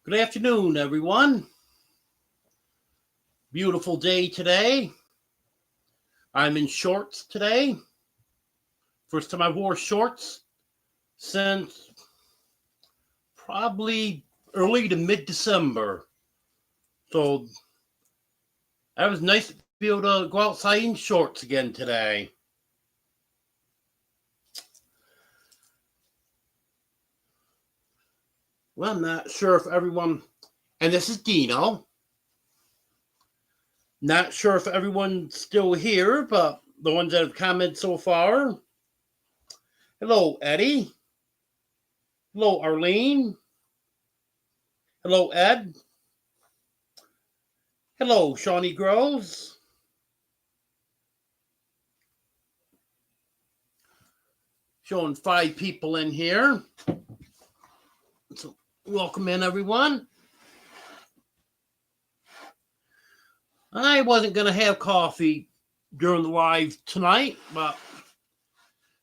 Good afternoon, everyone. Beautiful day today. I'm in shorts today. First time I wore shorts since probably early to mid December. So that was nice to be able to go outside in shorts again today. Well, I'm not sure if everyone, and this is Dino. Not sure if everyone's still here, but the ones that have commented so far. Hello, Eddie. Hello, Arlene. Hello, Ed. Hello, Shawnee Groves. Showing 5 people in here. So, welcome in, everyone. I wasn't going to have coffee during the live tonight, but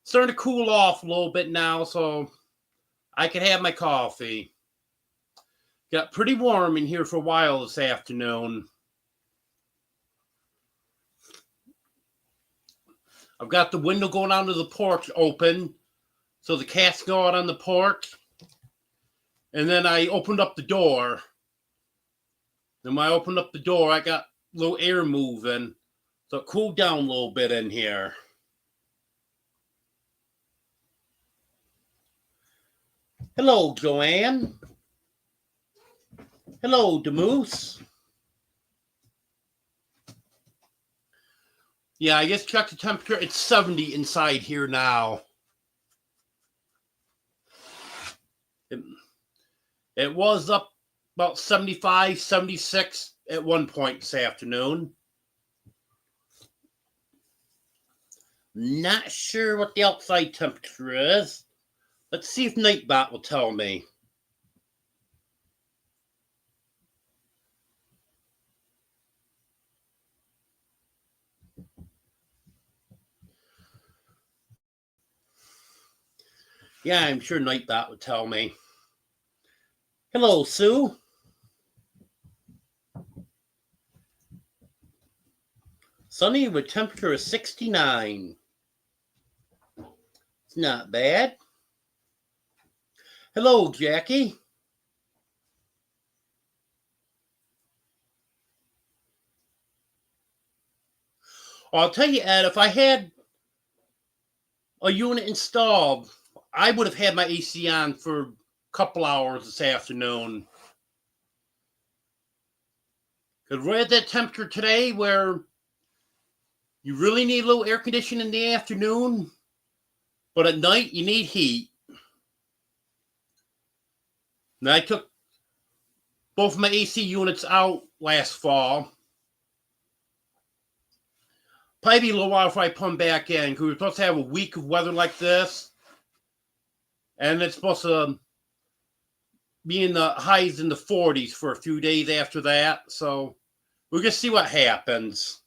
it's starting to cool off a little bit now, so I can have my coffee. Got pretty warm in here for a while this afternoon. I've got the window going onto the porch open, so the cats go out on the porch. And then I opened up the door. And when I opened up the door, I got a little air moving, so it cooled down a little bit in here. Hello, Joanne. Hello, Demoose. Yeah, I just checked the temperature. It's 70 inside here now. It was up about 75, 76 at one point this afternoon. Not sure what the outside temperature is. Let's see if Nightbot will tell me. Yeah, I'm sure Nightbot would tell me. Hello, Sue. Sunny with temperature of 69. It's not bad. Hello, Jackie. I'll tell you, Ed, if I had a unit installed, I would have had my AC on for a couple hours this afternoon. Because we're at that temperature today where you really need a little air conditioning in the afternoon, but at night you need heat. And I took both my AC units out last fall. Probably be a little while before I put them back in, because we're supposed to have a week of weather like this. And it's supposed to be in the highs in the 40s for a few days after that. So we're going to see what happens.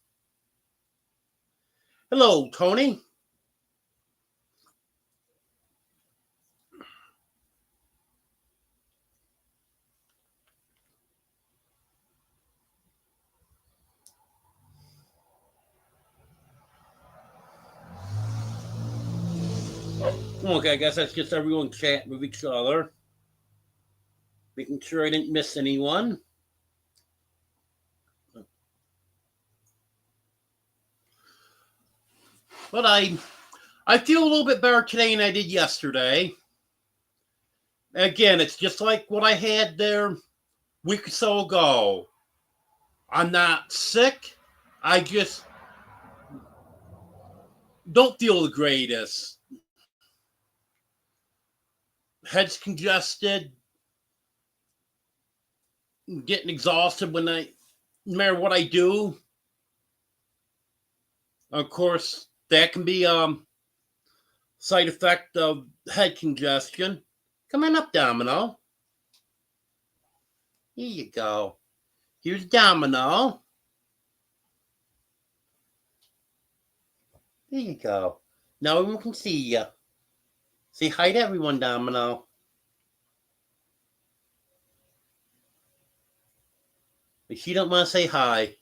Hello, Tony. Okay, I guess that's just everyone chatting with each other. Making sure I didn't miss anyone. But I feel a little bit better today than I did yesterday. Again, it's just like what I had there a week or so ago. I'm not sick. I just don't feel the greatest. Head's congested, getting exhausted when no matter what I do. Of course, that can be side effect of head congestion. Come on up, Domino. Here you go. Here's Domino. Here you go. Now everyone can see you. Say hi to everyone, Domino. She don't want to say hi.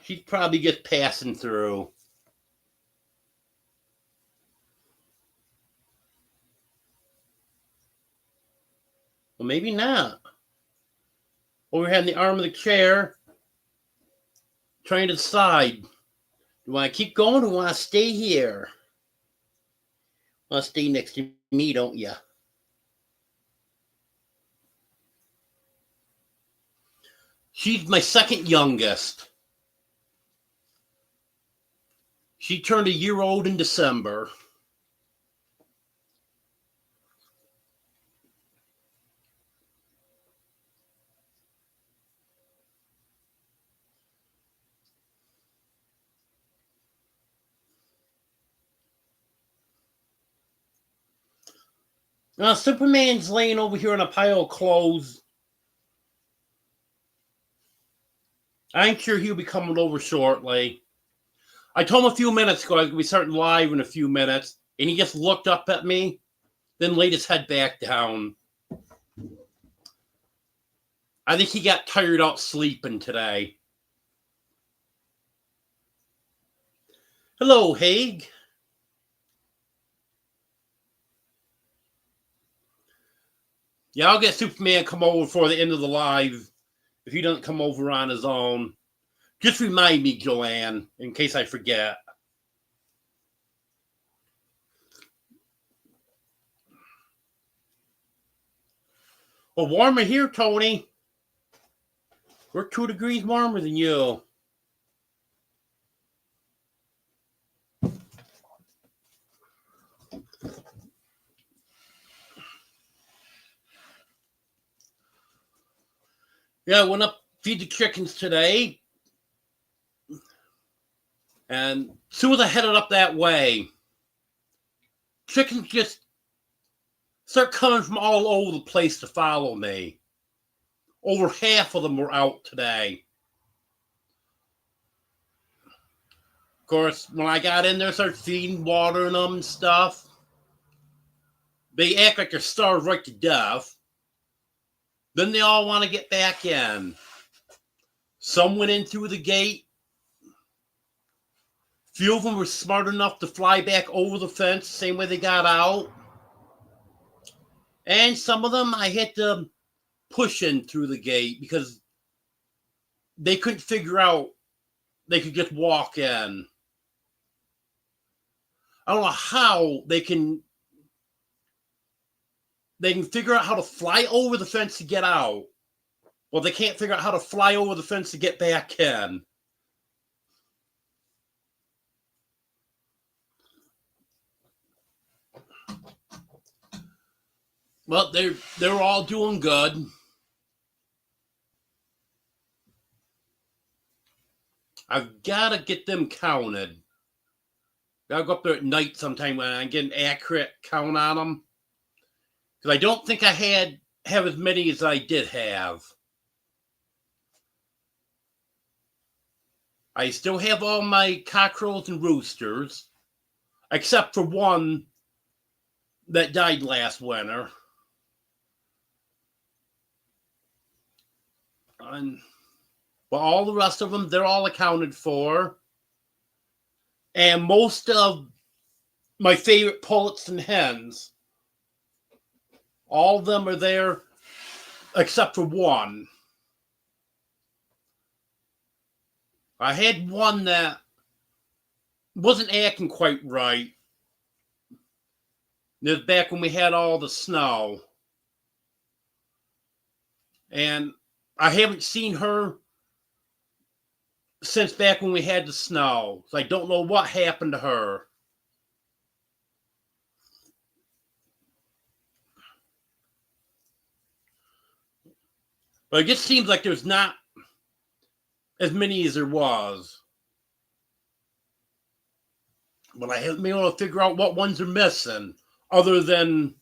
She's probably just passing through. Well, maybe not. Over here in the arm of the chair, trying to decide. Do I keep going or want to stay here? Want to stay next to me, don't you? She's my second youngest. She turned a year old in December. Superman's laying over here on a pile of clothes. I'm sure he'll be coming over shortly. I told him a few minutes ago I was going to be starting live in a few minutes, and he just looked up at me, then laid his head back down. I think he got tired out sleeping today. Hello, Haig. Yeah, I'll get Superman come over before the end of the live if he doesn't come over on his own. Just remind me, Joanne, in case I forget. Well, warmer here, Tony. We're 2 degrees warmer than you. Yeah, I went up feed the chickens today. And as soon as I headed up that way, chickens just start coming from all over the place to follow me. Over half of them were out today. Of course, when I got in there, started feeding, watering them and stuff. They act like they're starved right to death. Then they all want to get back in. Some went in through the gate. Few of them were smart enough to fly back over the fence, same way they got out. And some of them I had to push in through the gate because they couldn't figure out they could just walk in. I don't know how they can figure out how to fly over the fence to get out. Well, they can't figure out how to fly over the fence to get back in. Well, they're all doing good. I've got to get them counted. I'll go up there at night sometime when I get an accurate count on them. Because I don't think I have as many as I did have. I still have all my cockerels and roosters, except for one that died last winter. But all the rest of them, they're all accounted for. And most of my favorite pullets and hens, all of them are there except for one. I had one that wasn't acting quite right. This was back when we had all the snow. And I haven't seen her since back when we had the snow. So I don't know what happened to her. But it just seems like there's not as many as there was. But I haven't been able to figure out what ones are missing, other than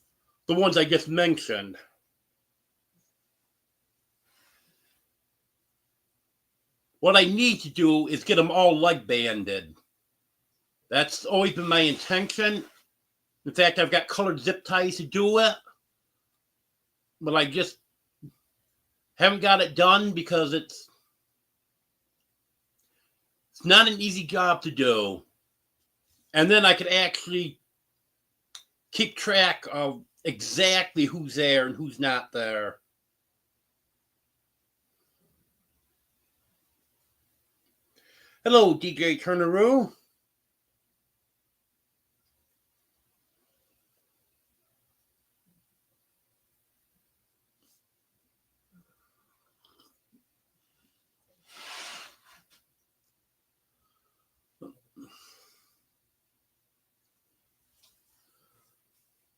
the ones I just mentioned. What I need to do is get them all leg banded. That's always been my intention. In fact, I've got colored zip ties to do it. But I just Haven't got it done because it's not an easy job to do. And then I could actually keep track of exactly who's there and who's not there. Hello, DJ Turneroo.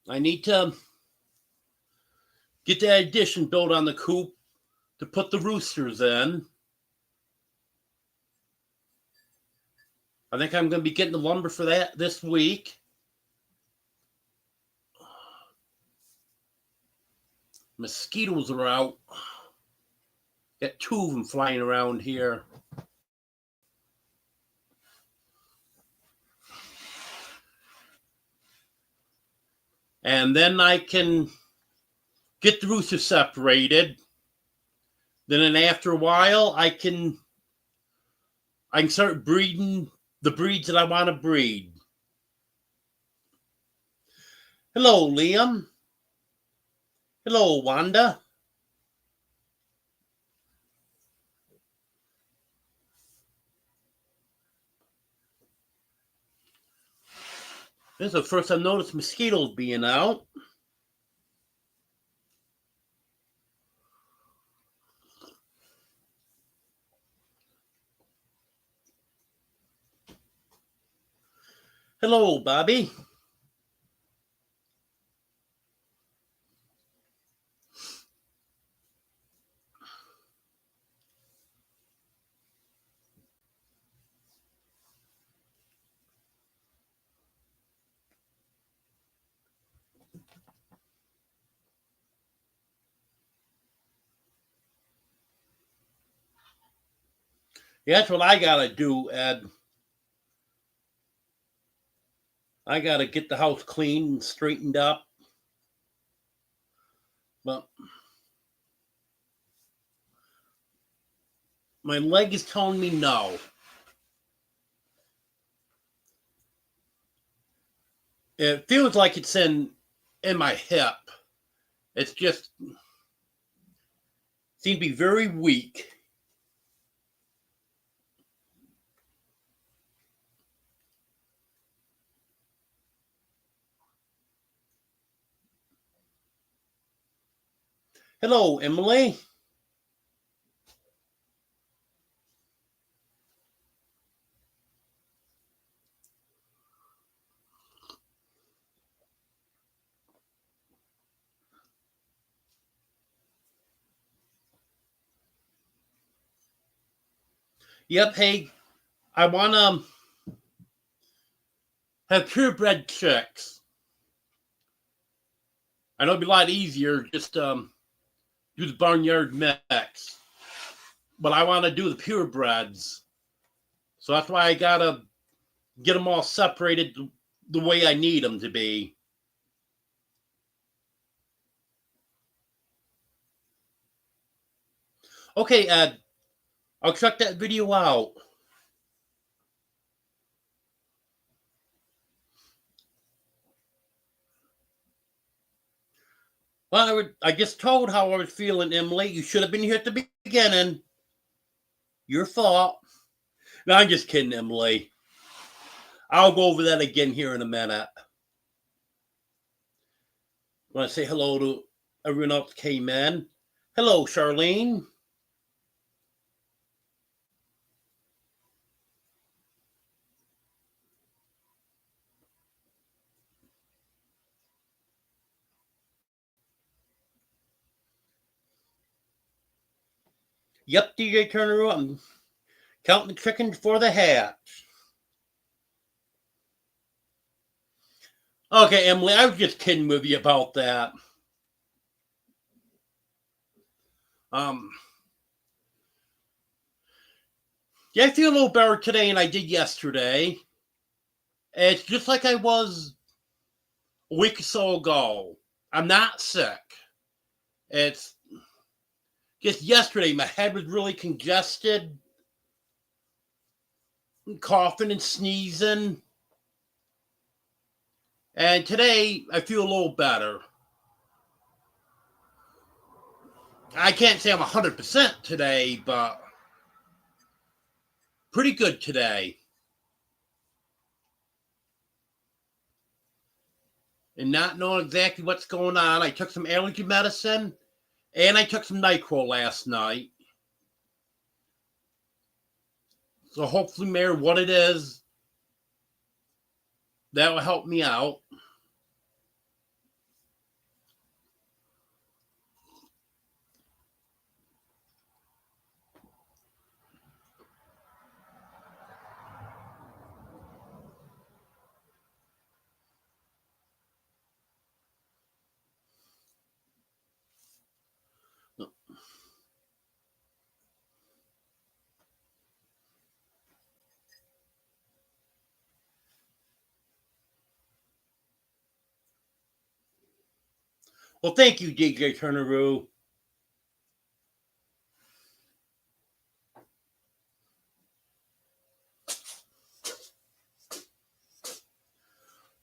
I need to get that addition built on the coop to put the roosters in. I think I'm going to be getting the lumber for that this week. Mosquitoes are out. Got 2 of them flying around here. And then I can get the roosters separated. Then after a while, I can start breeding the breeds that I want to breed. Hello, Liam. Hello, Wanda. This is the first I've noticed mosquitoes being out. Hello, Bobby. Yeah, that's what I gotta do, Ed. I gotta get the house cleaned and straightened up. But my leg is telling me no. It feels like it's in my hip. It's just seems to be very weak. Hello, Emily. Yep, hey, I want to have purebred chicks. I know it'd be a lot easier just do the barnyard mix, but I want to do the purebreds. So that's why I gotta get them all separated the way I need them to be. Okay, Ed, I'll check that video out. Well, I just told how I was feeling, Emily. You should have been here at the beginning. Your fault. No, I'm just kidding, Emily. I'll go over that again here in a minute. I want to say hello to everyone else that came in. Hello, Charlene. Yep, DJ Turner, I'm counting the chickens for the hatch. Okay, Emily, I was just kidding with you about that. Yeah, I feel a little better today than I did yesterday. It's just like I was a week or so ago. I'm not sick. It's just yesterday, my head was really congested, coughing and sneezing. And today, I feel a little better. I can't say I'm 100% today, but pretty good today. And not knowing exactly what's going on, I took some allergy medicine and I took some NyQuil last night. So hopefully, Mayor, what it is, that will help me out. Well, thank you, DJ Turneroo.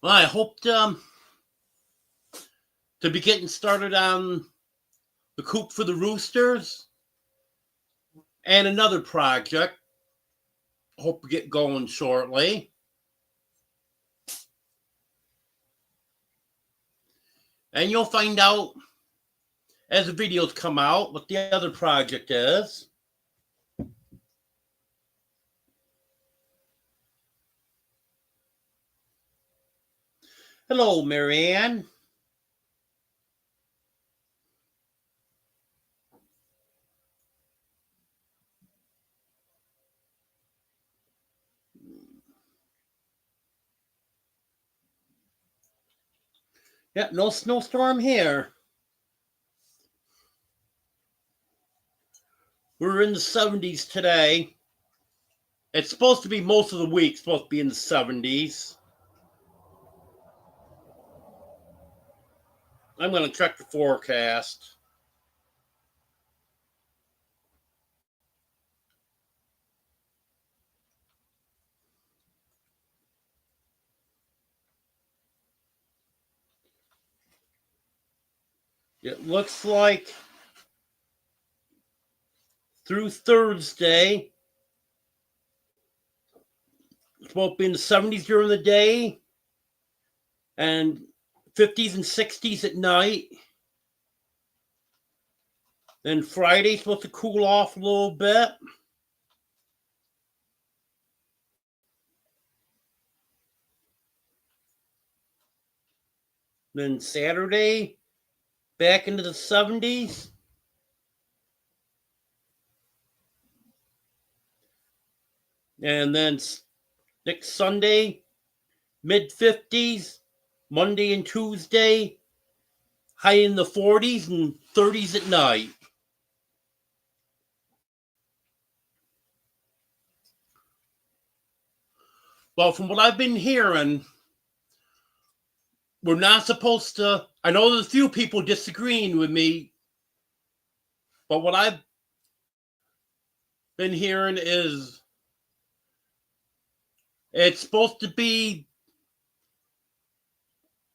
Well, I hope to be getting started on the Coop for the Roosters and another project. Hope to get going shortly. And you'll find out as the videos come out what the other project is. Hello, Marianne. Yeah, no snowstorm here. We're in the 70s today. It's supposed to be most of the week, supposed to be in the 70s. I'm going to check the forecast. It looks like through Thursday, it's supposed to be in the 70s during the day and 50s and 60s at night. Then Friday's supposed to cool off a little bit. Then Saturday, back into the 70s. And then next Sunday, mid 50s. Monday and Tuesday, high in the 40s and 30s at night. Well, from what I've been hearing, we're not supposed to. I know there's a few people disagreeing with me, but what I've been hearing is it's supposed to be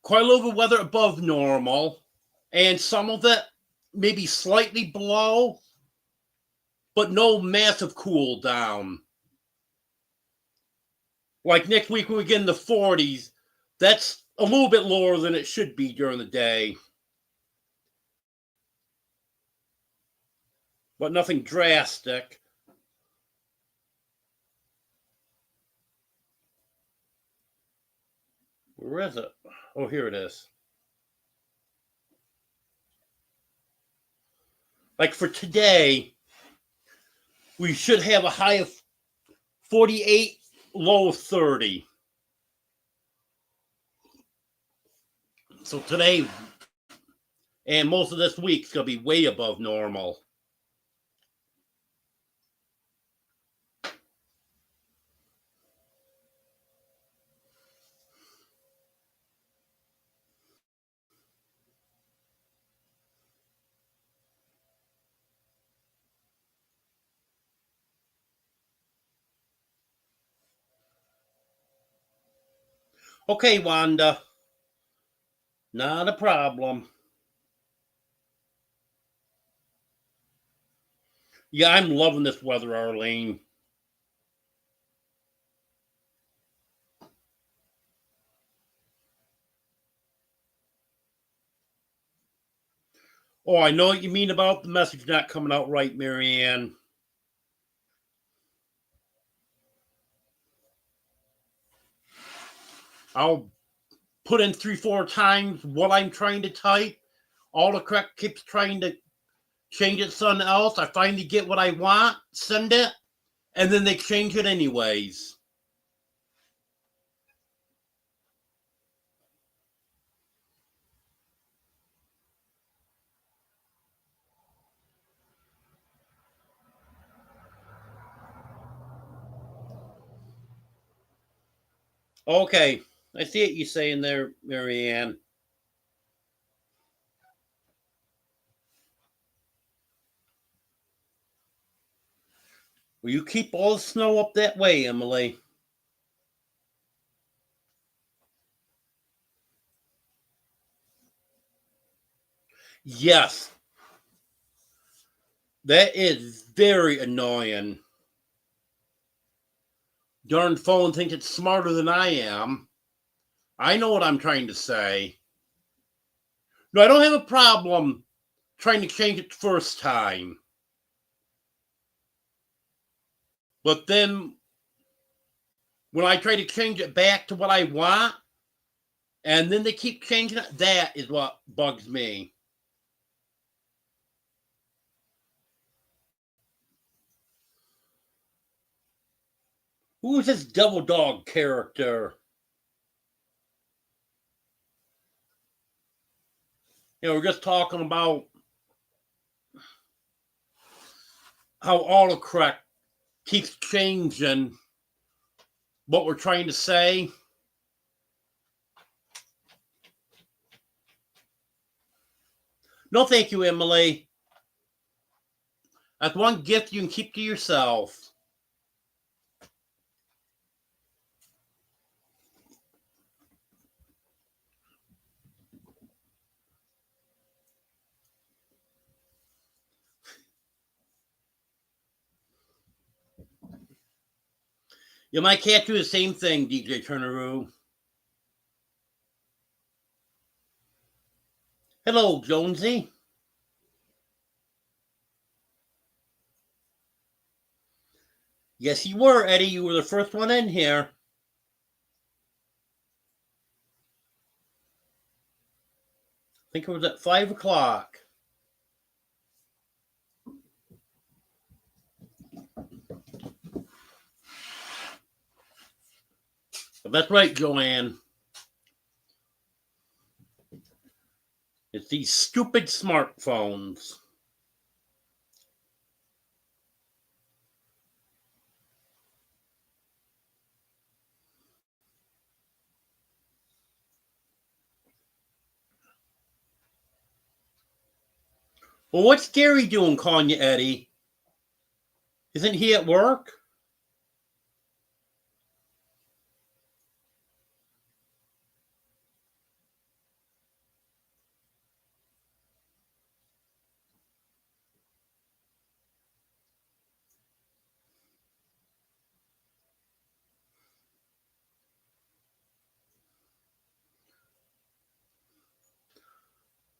quite a little bit of weather above normal, and some of it maybe slightly below, but no massive cool down. Like next week, when we get in the 40s, that's a little bit lower than it should be during the day. But nothing drastic. Where is it? Oh, here it is. Like for today, we should have a high of 48, low of 30. So today and most of this week's going to be way above normal. Okay, Wanda. Not a problem. Yeah, I'm loving this weather, Arlene. Oh, I know what you mean about the message not coming out right, Marianne. I'll put in 3, 4 times what I'm trying to type. Autocorrect keeps trying to change it to something else. I finally get what I want, send it, and then they change it anyways. Okay, I see what you're saying there, Marianne. Will you keep all the snow up that way, Emily? Yes, that is very annoying. Darn phone thinks it's smarter than I am. I know what I'm trying to say. No, I don't have a problem trying to change it the first time. But then when I try to change it back to what I want, and then they keep changing it, that is what bugs me. Who's this Devil Dog character? We're just talking about how autocorrect keeps changing what we're trying to say. No, thank you, Emily. That's one gift you can keep to yourself. You might can't do the same thing, DJ Turneroo. Hello, Jonesy. Yes, you were, Eddie. You were the first one in here. I think it was at 5 o'clock. But that's right, Joanne. It's these stupid smartphones. Well, what's Gary doing calling you Eddie? Isn't he at work?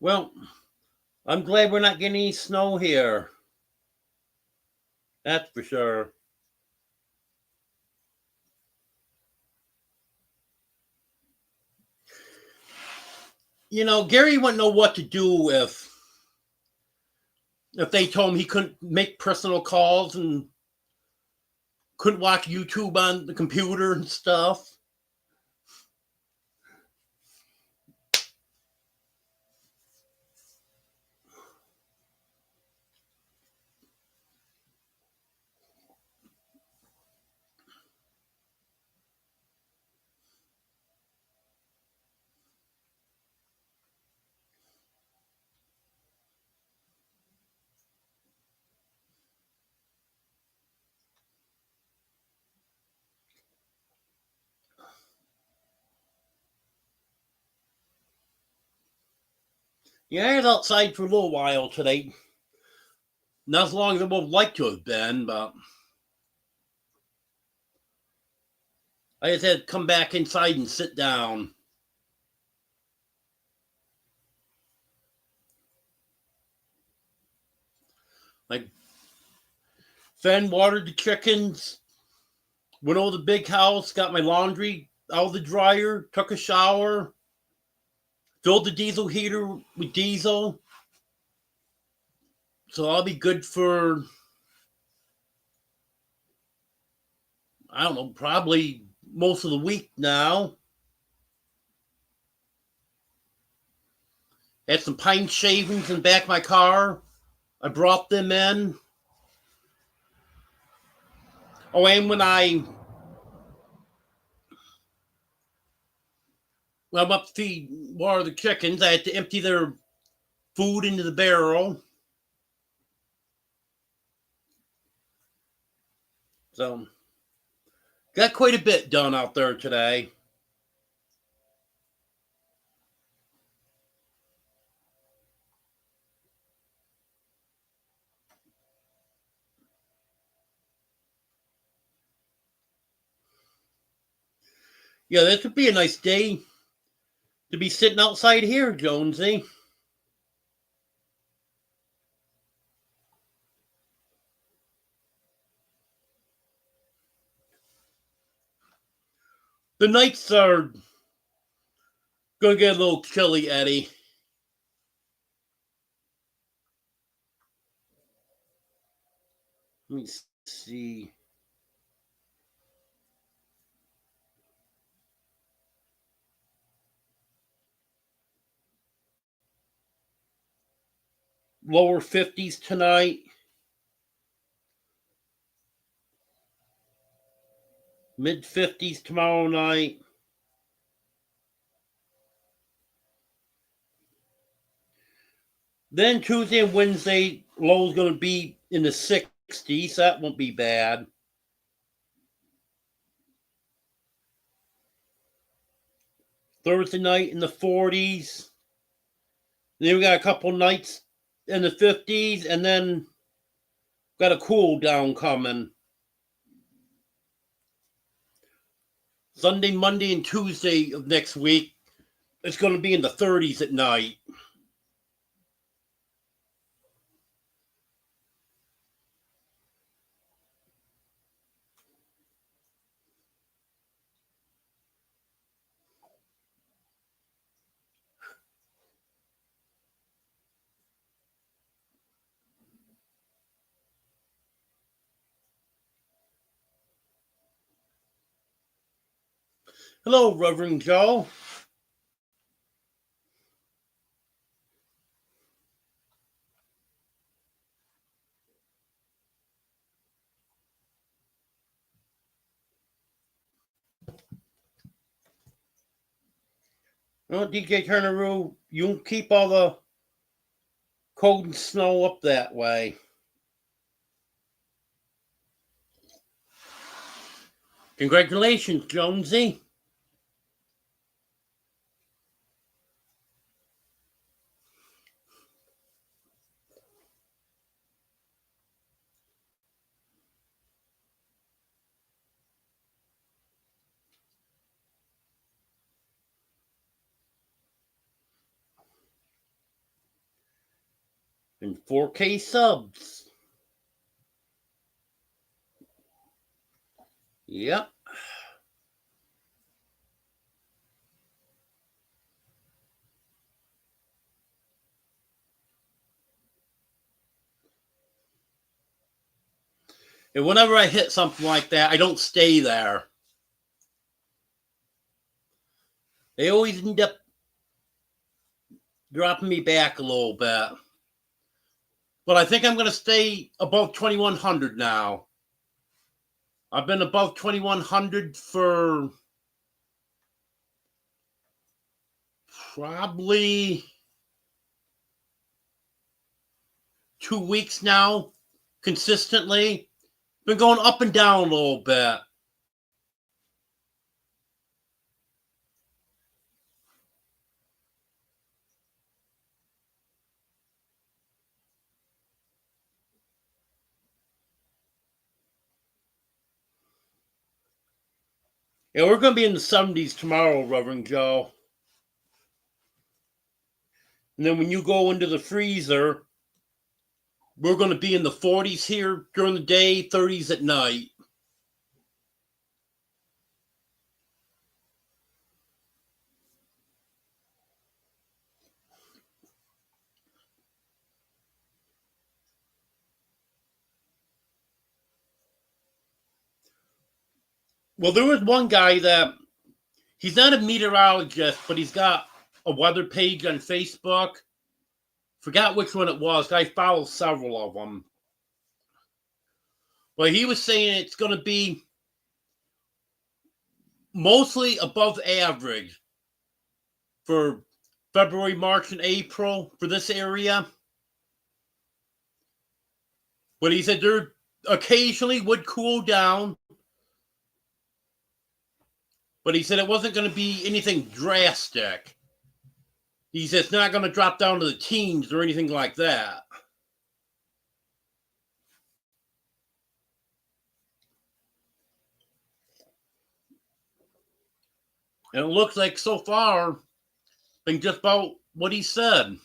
Well, I'm glad we're not getting any snow here. That's for sure. Gary wouldn't know what to do if they told him he couldn't make personal calls and couldn't watch YouTube on the computer and stuff. Yeah, I was outside for a little while today. Not as long as I would like to have been, but I just had to come back inside and sit down. Like, fed and watered the chickens, went over the big house, got my laundry out of the dryer, took a shower, filled the diesel heater with diesel. So I'll be good for, I don't know, probably most of the week now. Had some pine shavings in the back of my car. I brought them in. Oh, and when I'm up to feed water the chickens, I had to empty their food into the barrel. So got quite a bit done out there today. Yeah, this would be a nice day to be sitting outside here, Jonesy. The nights are gonna get a little chilly, Eddie. Let me see. Lower 50s tonight. Mid 50s tomorrow night. Then Tuesday and Wednesday, low's going to be in the 60s. That won't be bad. Thursday night in the 40s. Then we got a couple nights in the 50s, and then got a cool down coming. Sunday, Monday, and Tuesday of next week, it's going to be in the 30s at night. Hello, Reverend Joe. Oh, DJ Turneroo, you keep all the cold and snow up that way. Congratulations, Jonesy. And 4K subs. Yep. And whenever I hit something like that, I don't stay there. They always end up dropping me back a little bit. But I think I'm going to stay above 2100 now. I've been above 2100 for probably 2 weeks now, consistently. Been going up and down a little bit. Yeah, we're going to be in the 70s tomorrow, Reverend Joe. And then when you go into the freezer, we're going to be in the 40s here during the day, 30s at night. Well, there was one guy that he's not a meteorologist, but he's got a weather page on Facebook. Forgot which one it was. I follow several of them. But he was saying it's going to be mostly above average for February, March, and April for this area. But he said there occasionally would cool down. But he said it wasn't going to be anything drastic. He said it's not going to drop down to the teens or anything like that. And it looks like so far, been just about what he said.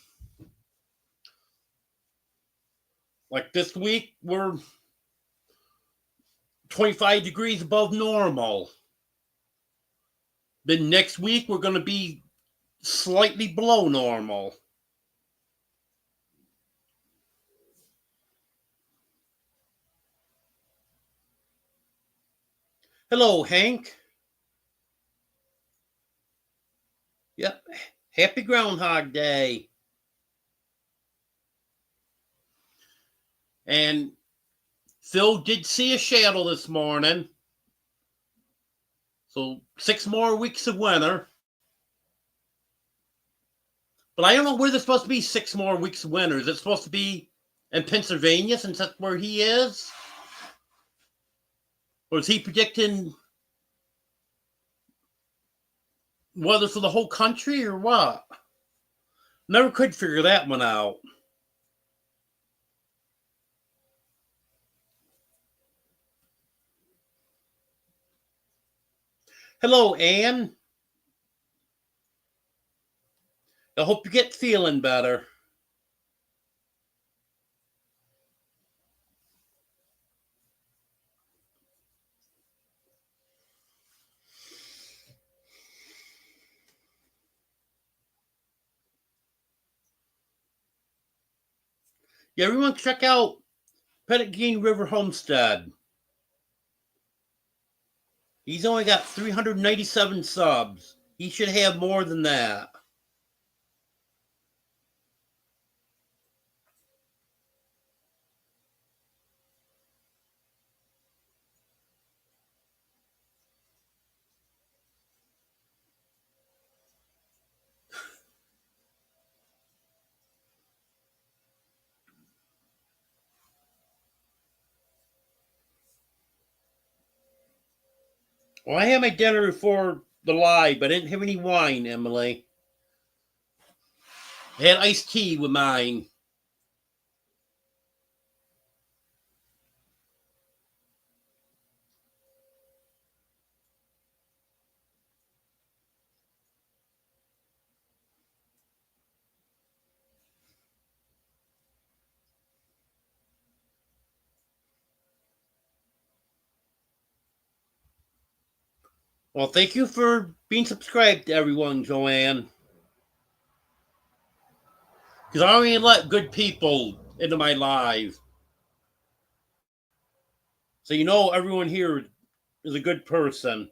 Like this week, we're 25 degrees above normal. Then next week, we're going to be slightly below normal. Hello, Hank. Yep. Happy Groundhog Day. And Phil did see a shadow this morning. So 6 more weeks of winter. But I don't know where there's supposed to be 6 more weeks of winter. Is it supposed to be in Pennsylvania since that's where he is? Or is he predicting weather for the whole country or what? Never could figure that one out. Hello, Anne. I hope you get feeling better. Yeah, everyone check out Pettitgene River Homestead. He's only got 397 subs. He should have more than that. Well, I had my dinner before the live, but I didn't have any wine, Emily. I had iced tea with mine. Well, thank you for being subscribed to everyone, Joanne. Because I only let good people into my live. So you know everyone here is a good person.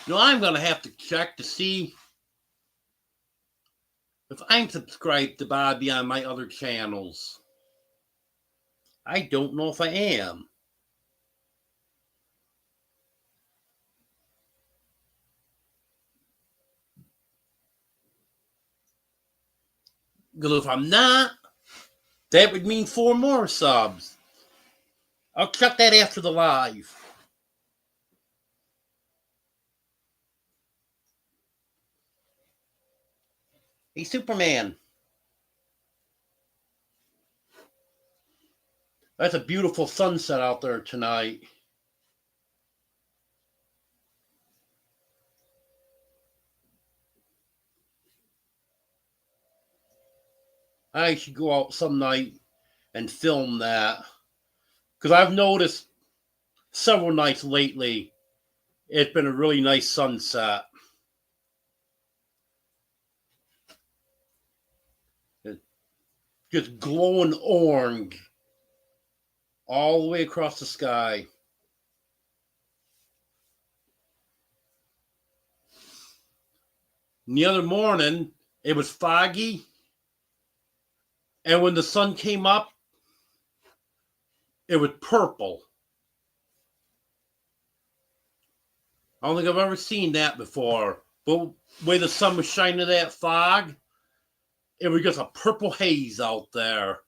No, I'm going to have to check to see if I'm subscribed to Bobby on my other channels. I don't know if I am. Because if I'm not, that would mean 4 more subs. I'll check that after the live. Hey, Superman. That's a beautiful sunset out there tonight. I should go out some night and film that. Because I've noticed several nights lately, it's been a really nice sunset. It's just glowing orange all the way across the sky. And the other morning, it was foggy. And when the sun came up, it was purple. I don't think I've ever seen that before. But the way the sun was shining that fog, it was just a purple haze out there.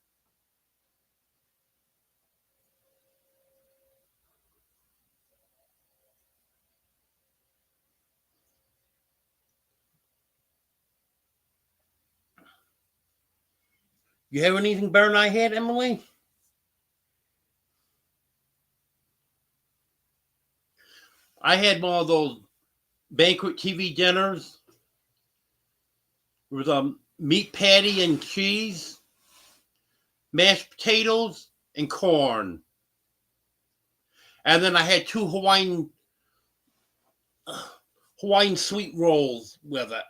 You have anything better than I had, Emily? I had one of those banquet TV dinners with a meat patty and cheese, mashed potatoes, and corn. And then I had two Hawaiian sweet rolls with it.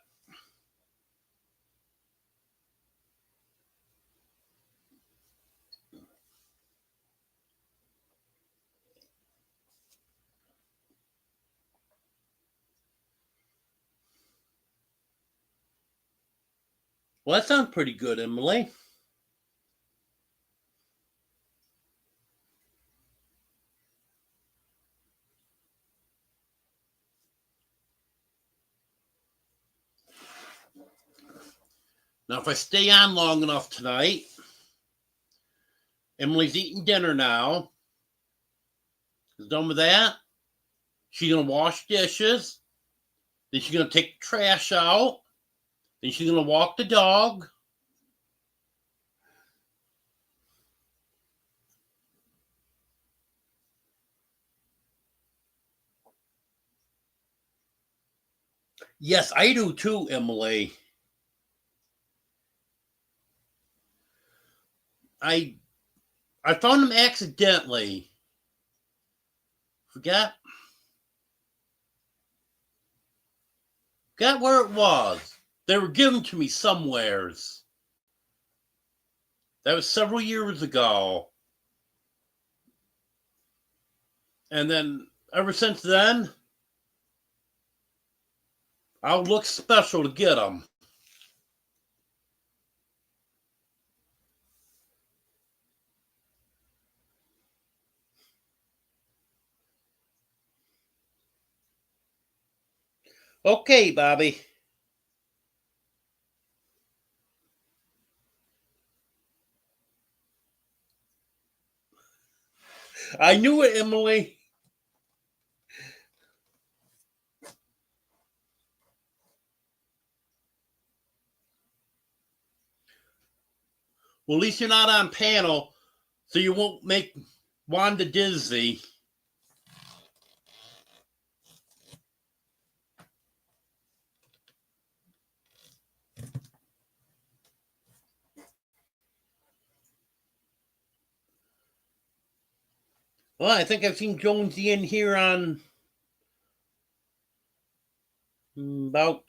Well, that sounds pretty good, Emily. Now, if I stay on long enough tonight, Emily's eating dinner now. She's done with that. She's going to wash dishes. Then she's going to take the trash out. Then she's going to walk the dog. Yes, I do too, Emily. I I found them accidentally. Forgot where it was. They were given to me somewheres. That was several years ago. And then ever since then, I'll look special to get them. Okay, Bobby. I knew it, Emily. Well, at least you're not on panel, so you won't make Wanda dizzy. Well, I think I've seen Jonesy in here on about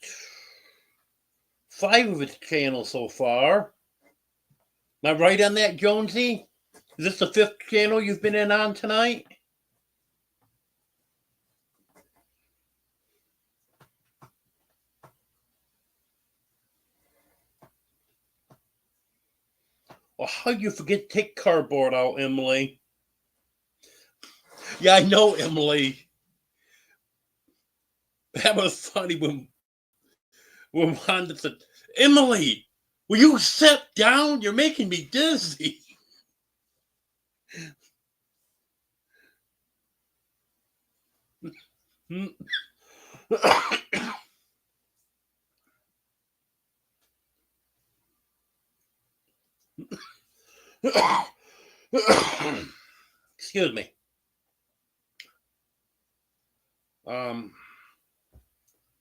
5 of its channels so far. Am I right on that, Jonesy? Is this the 5th channel you've been in on tonight? Well, how'd you forget to take cardboard out, Emily? Yeah, I know, Emily. That was funny when Wanda said, Emily, will you sit down? You're making me dizzy. Excuse me. What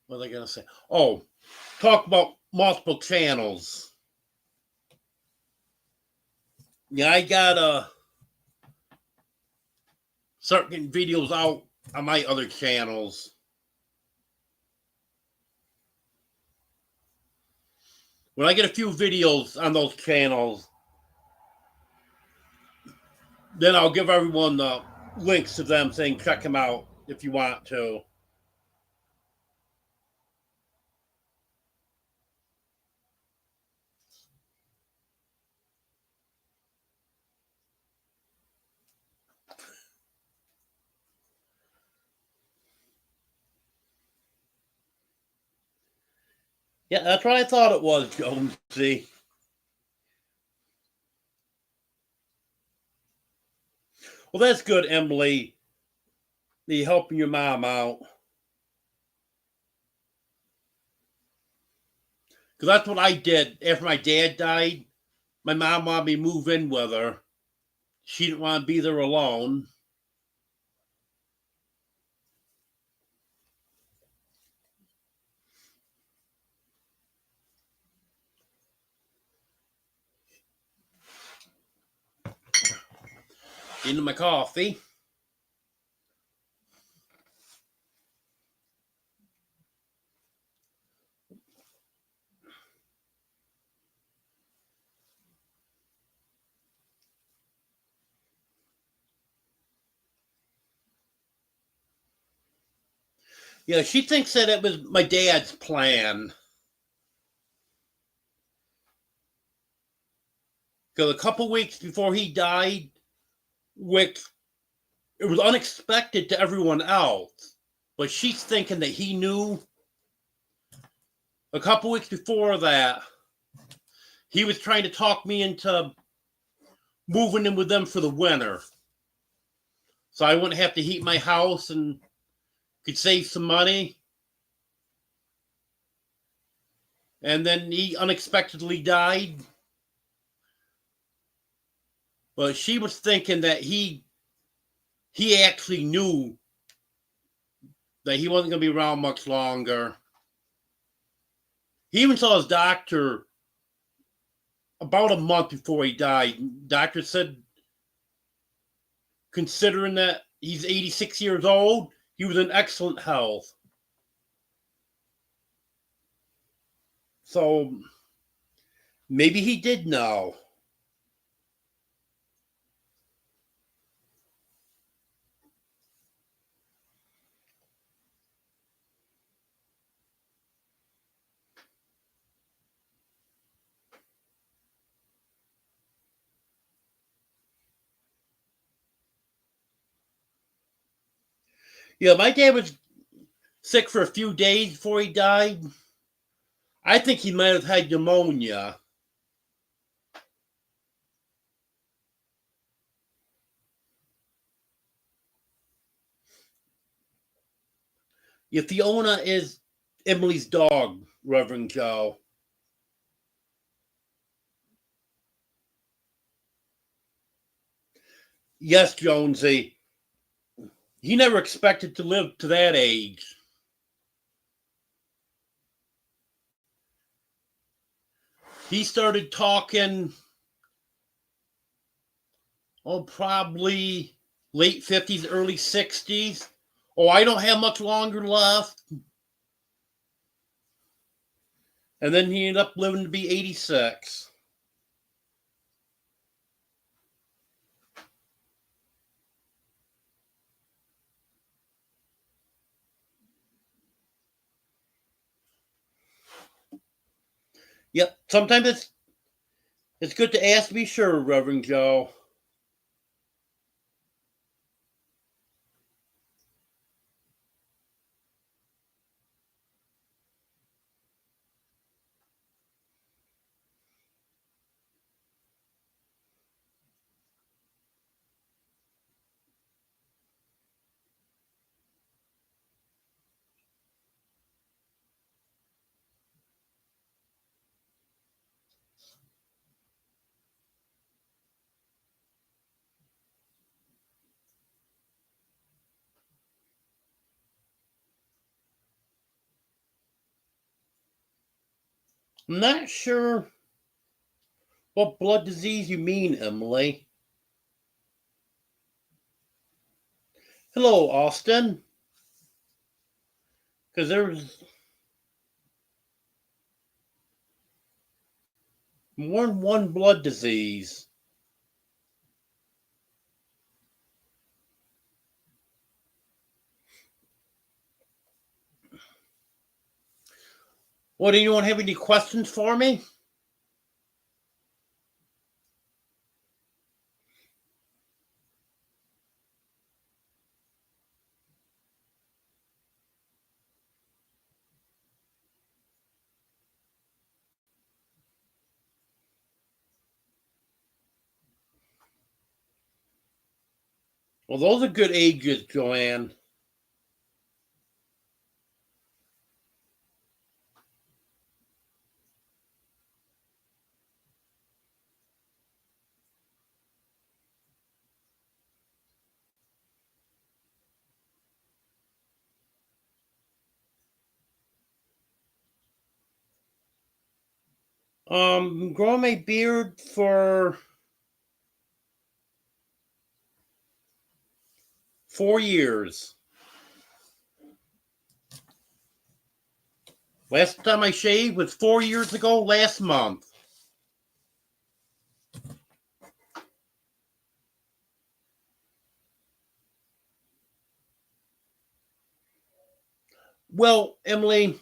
was I gonna say? Oh, talk about multiple channels. Yeah, I gotta start getting videos out on my other channels. When I get a few videos on those channels, then I'll give everyone the links to them saying check them out if you want to. Yeah, that's what I thought it was, Jonesy. Well, that's good, Emily. You helping your mom out. Because that's what I did after my dad died. My mom wanted me to move in with her. She didn't want to be there alone. Into my coffee. Yeah, she thinks that it was my dad's plan. Because a couple weeks before he died, which it was unexpected to everyone else, but she's thinking that he knew. A couple weeks before that, he was trying to talk me into moving in with them for the winter. So I wouldn't have to heat my house and could save some money. And then he unexpectedly died. But she was thinking that he actually knew that he wasn't going to be around much longer. He even saw his doctor about a month before he died. Doctor said, considering that he's 86 years old, he was in excellent health. So maybe he did know. Yeah, my dad was sick for a few days before he died. I think he might have had pneumonia. Yeah, Fiona is Emily's dog, Reverend Joe. Yes, Jonesy. He never expected to live to that age. He started talking, oh, probably late 50s, early 60s. Oh, I don't have much longer left. And then he ended up living to be 86. Yep, sometimes it's good to ask to be sure, Reverend Joe. I'm not sure what blood disease you mean, Emily. Hello, Austin. Because there's more than one blood disease. What, do anyone have any questions for me? Well, those are good ages, Joanne. Growing my beard for 4 years. Last time I shaved was 4 years ago, last month. Well, Emily,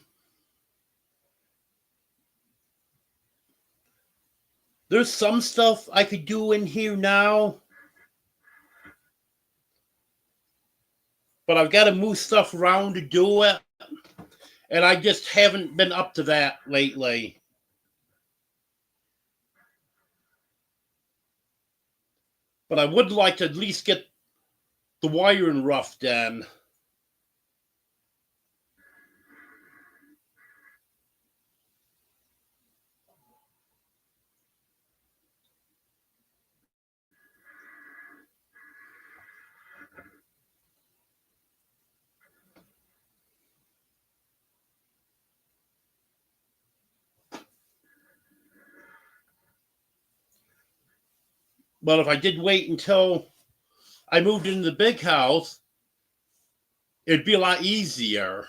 there's some stuff I could do in here now, but I've got to move stuff around to do it, and I just haven't been up to that lately. But I would like to at least get the wiring roughed in. But if I did wait until I moved into the big house, it'd be a lot easier.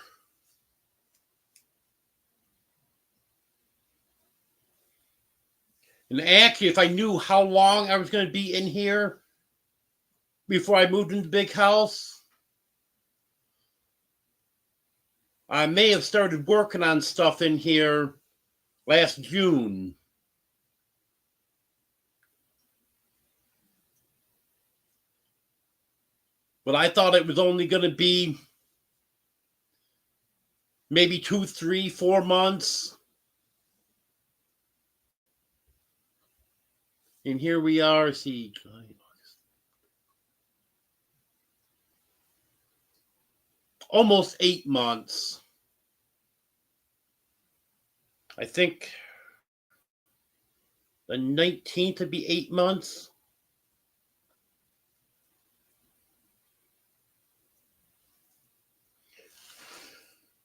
And actually, if I knew how long I was going to be in here before I moved into the big house, I may have started working on stuff in here last June. But I thought it was only going to be maybe 2, 3, 4 months. And here we are. See, almost 8 months. I think the 19th would be 8 months.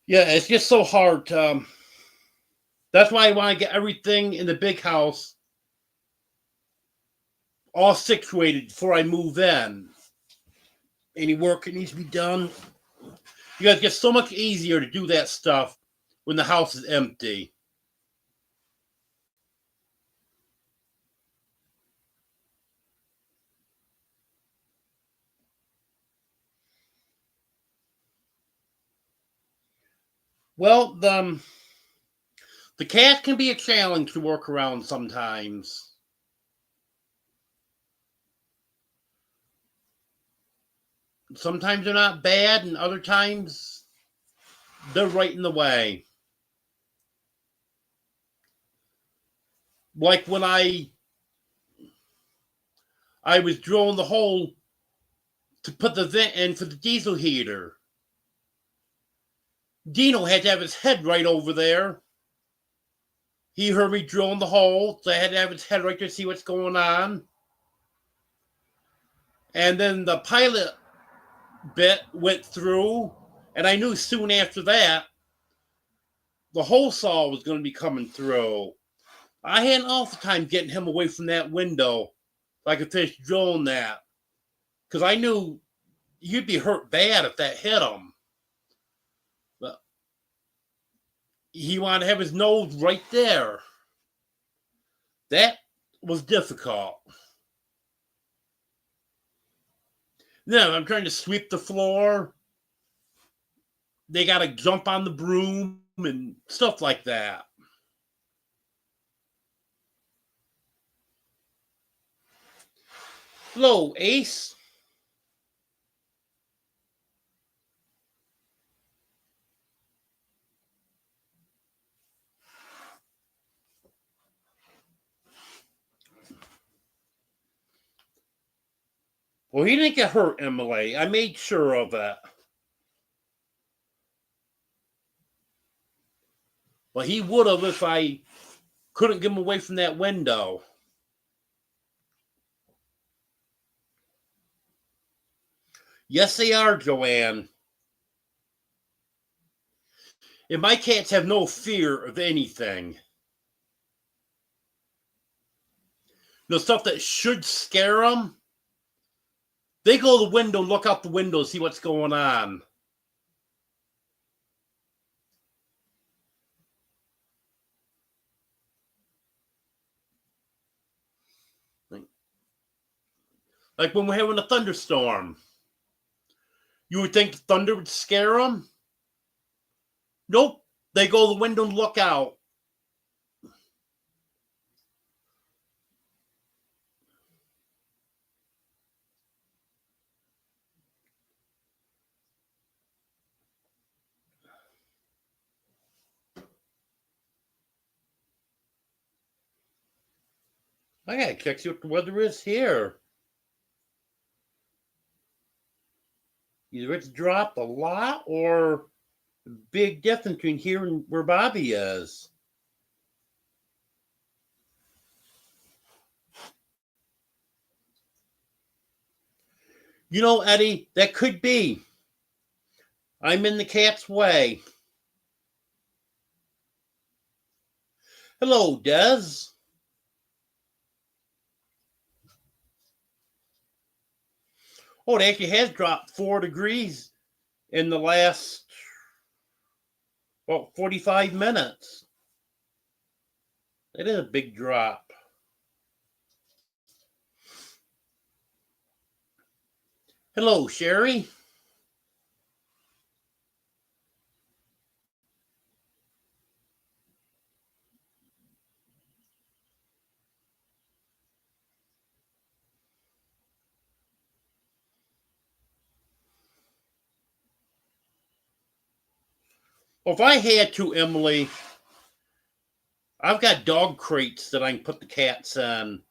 Yeah, it's just so hard. That's why I want to get everything in the big house all situated before I move in. Any work that needs to be done. You guys get so much easier to do that stuff when the house is empty. Well, the cat can be a challenge to work around sometimes. Sometimes they're not bad, and other times they're right in the way. Like when I was drilling the hole to put the vent in for the diesel heater. Dino had to have his head right over there. He heard me drilling the hole, so I had to have his head right there to see what's going on. And then the pilot bit went through, and I knew soon after that the whole saw was going to be coming through. I had an awful time getting him away from that window so I could finish drilling that. Because I knew he'd be hurt bad if that hit him. But he wanted to have his nose right there. That was difficult. Then I'm trying to sweep the floor. They got to jump on the broom and stuff like that. Hello, Ace. Well, he didn't get hurt, Emily. I made sure of it. Well, he would have if I couldn't get him away from that window. Yes, they are, Joanne. And my cats have no fear of anything. The stuff that should scare them, they go to the window, look out the window, see what's going on. Like when we're having a thunderstorm. You would think the thunder would scare them? Nope. They go to the window and look out. I gotta check see what the weather is here. Either it's dropped a lot or a big difference between here and where Bobby is. You know, Eddie, that could be. I'm in the cat's way. Hello, Des. Oh, it actually has dropped 4 degrees in the last, 45 minutes. It is a big drop. Hello, Sherry. Well, if I had to, Emily, I've got dog crates that I can put the cats in.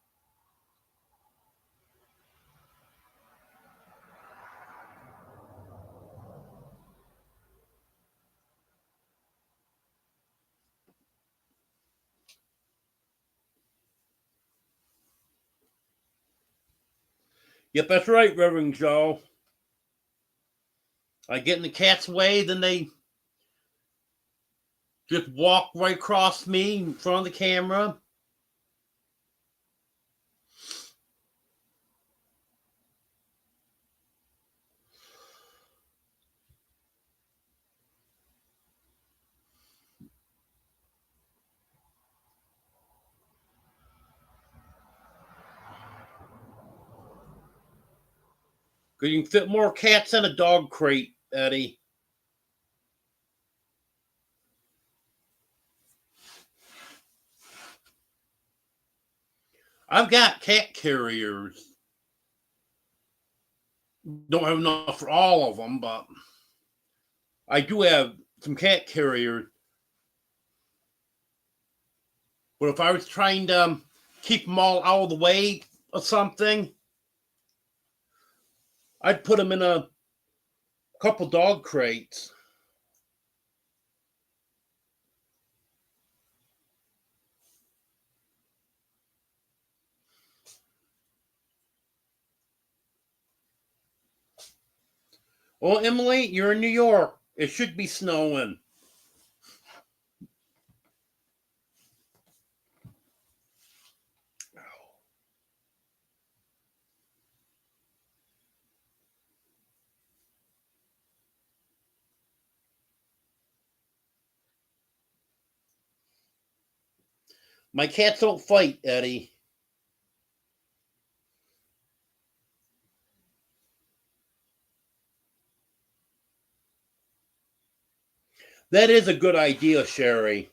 Yep, that's right, Reverend Joe. I get in the cat's way, then they just walk right across me in front of the camera. Because you can fit more cats in a dog crate, Eddie. I've got cat carriers. Don't have enough for all of them, but I do have some cat carriers. But if I was trying to keep them all out of the way of something, I'd put them in a couple dog crates. Well, Emily, you're in New York. It should be snowing. My cats don't fight, Eddie. That is a good idea, Sherry.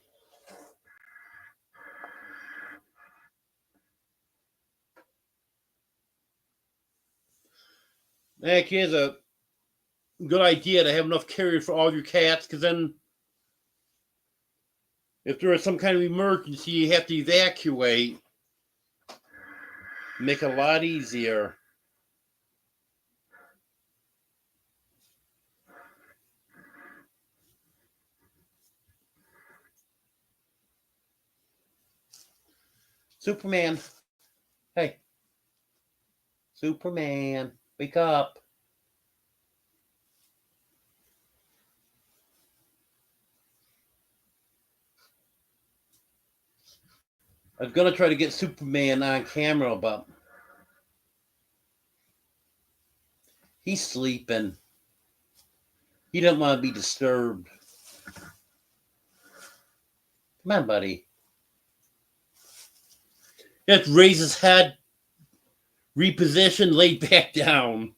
That is a good idea to have enough carrier for all your cats, because then if there is some kind of emergency, you have to evacuate. Make it a lot easier. Superman. Hey, Superman, wake up. I was gonna try to get Superman on camera, but he's sleeping. He doesn't want to be disturbed. Come on, buddy. You have to raise his head, reposition, lay back down.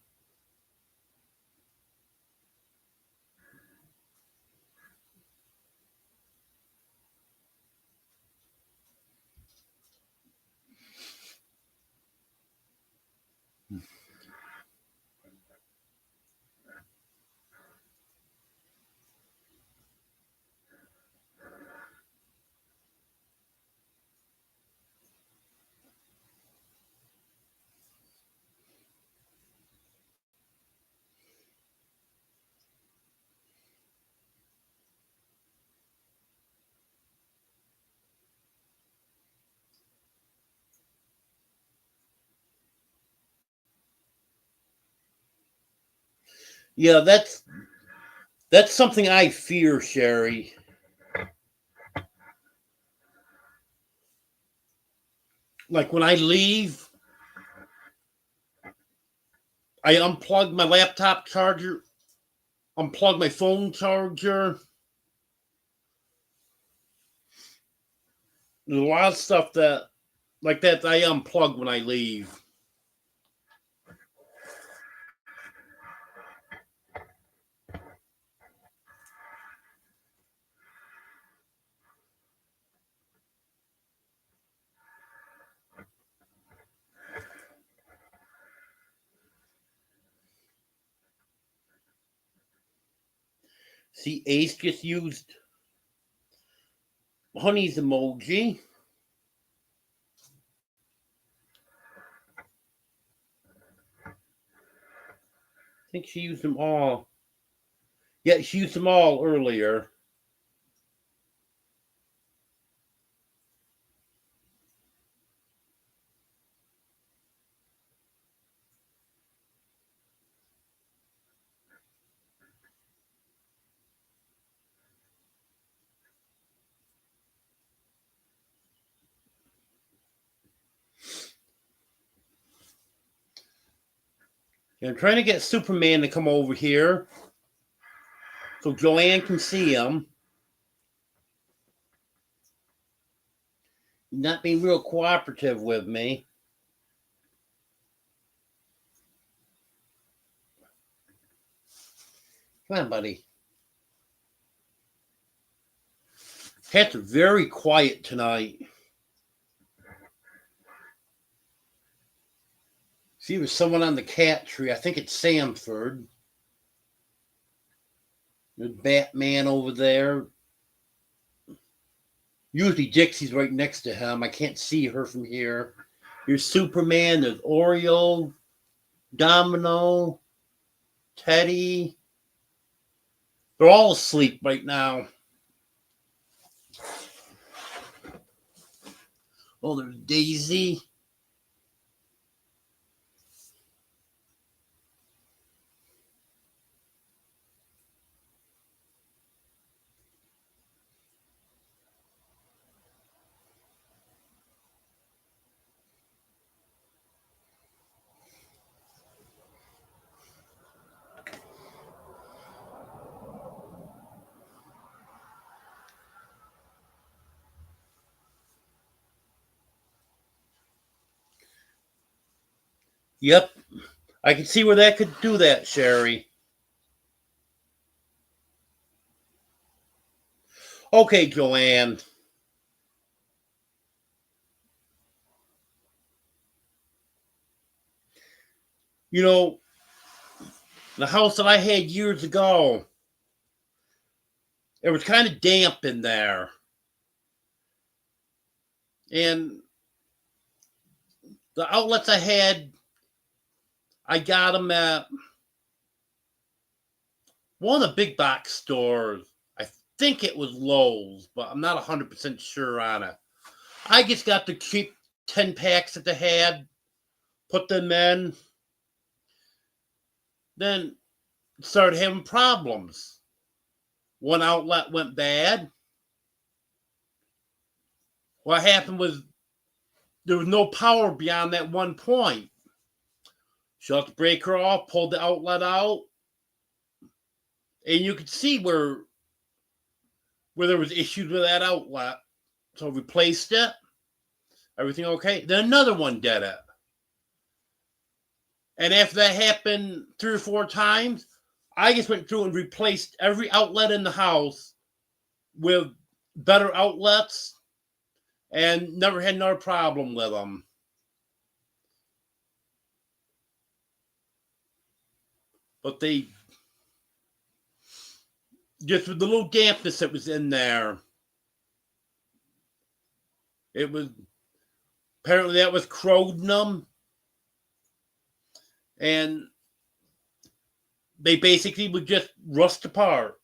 Yeah, that's something I fear, Sherry. Like when I leave, I unplug my laptop charger, unplug my phone charger. There's a lot of stuff that like that I unplug when I leave. See, Ace just used Honey's emoji. I think she used them all. Yeah, she used them all earlier. I'm trying to get Superman to come over here so Joanne can see him. Not being real cooperative with me. Come on, buddy. Cats are very quiet tonight. See, there's someone on the cat tree. I think it's Samford. There's Batman over there. Usually Dixie's right next to him. I can't see her from here. There's Superman. There's Oreo, Domino, Teddy. They're all asleep right now. Oh, there's Daisy. Yep. I can see where that could do that, Sherry. Okay, Joanne. You know, the house that I had years ago, it was kind of damp in there. And the outlets I had, I got them at one of the big box stores. I think it was Lowe's, but I'm not 100% sure on it. I just got the cheap 10 packs that they had, put them in, then started having problems. One outlet went bad. What happened was there was no power beyond that one point. Shut the breaker off, pulled the outlet out, and you could see where there was issues with that outlet. So replaced it. Everything okay. Then another one did it. And after that happened 3 or 4 times, I just went through and replaced every outlet in the house with better outlets and never had another problem with them. But they just with the little dampness that was in there, it was apparently that was corroding them, and they basically would just rust apart.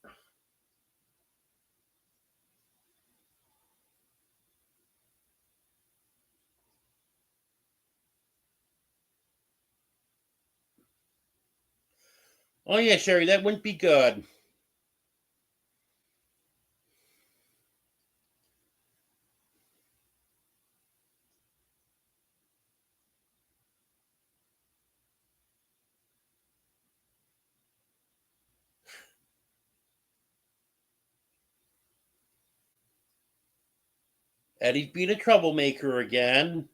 Oh yeah, Sherry, that wouldn't be good. Eddie's being a troublemaker again.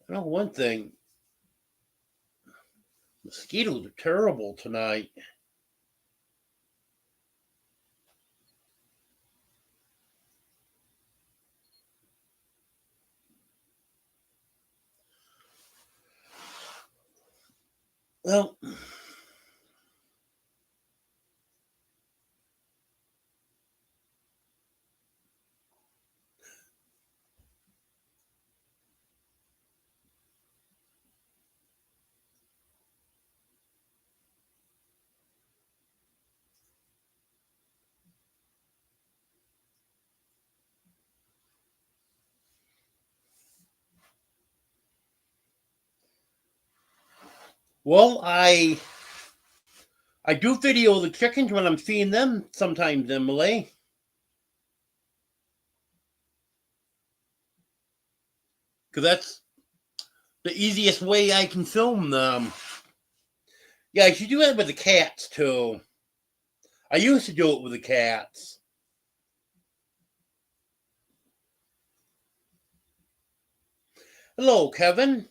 I know one thing. Mosquitoes are terrible tonight. Well, well, I do video the chickens when I'm feeding them sometimes, Emily. Because that's the easiest way I can film them. Yeah, I should do that with the cats too. I used to do it with the cats. Hello, Kevin.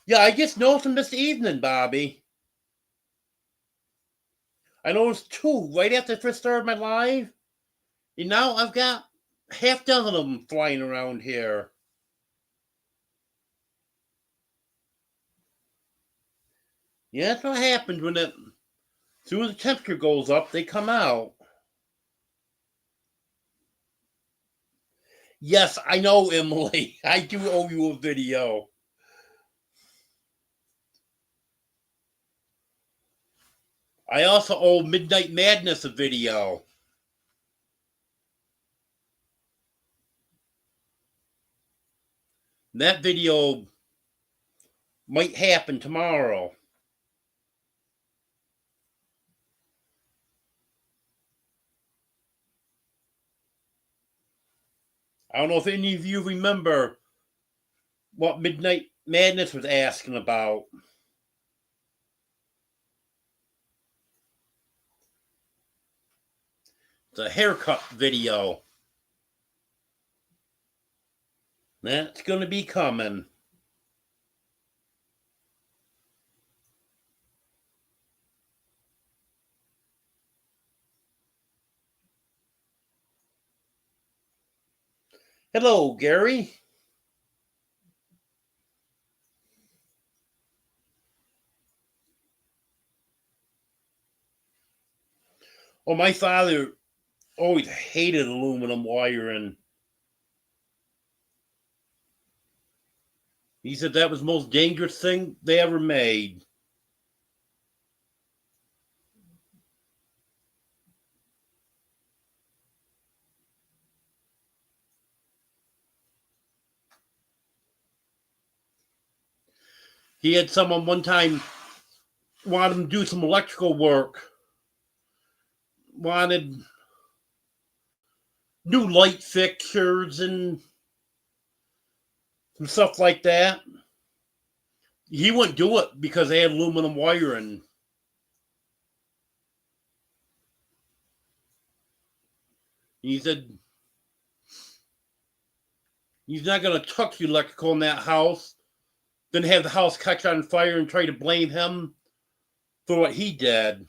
Yeah, I just noticed them this evening, Bobby. I noticed two right after I first started my live. And now I've got half dozen of them flying around here. Yeah, that's what happens when as soon as the temperature goes up, they come out. Yes, I know, Emily. I do owe you a video. I also owe Midnight Madness a video. That video Might happen tomorrow. I don't know if any of you remember what Midnight Madness was asking about. It's a haircut video. That's going to be coming. Hello, Gary. Oh, my father always hated aluminum wiring. He said that was the most dangerous thing they ever made. He had someone one time wanted him to do some electrical work, wanted new light fixtures and some stuff like that. He wouldn't do it because they had aluminum wiring. He said he's not going to touch the electrical in that house, then have the house catch on fire and try to blame him for what he did.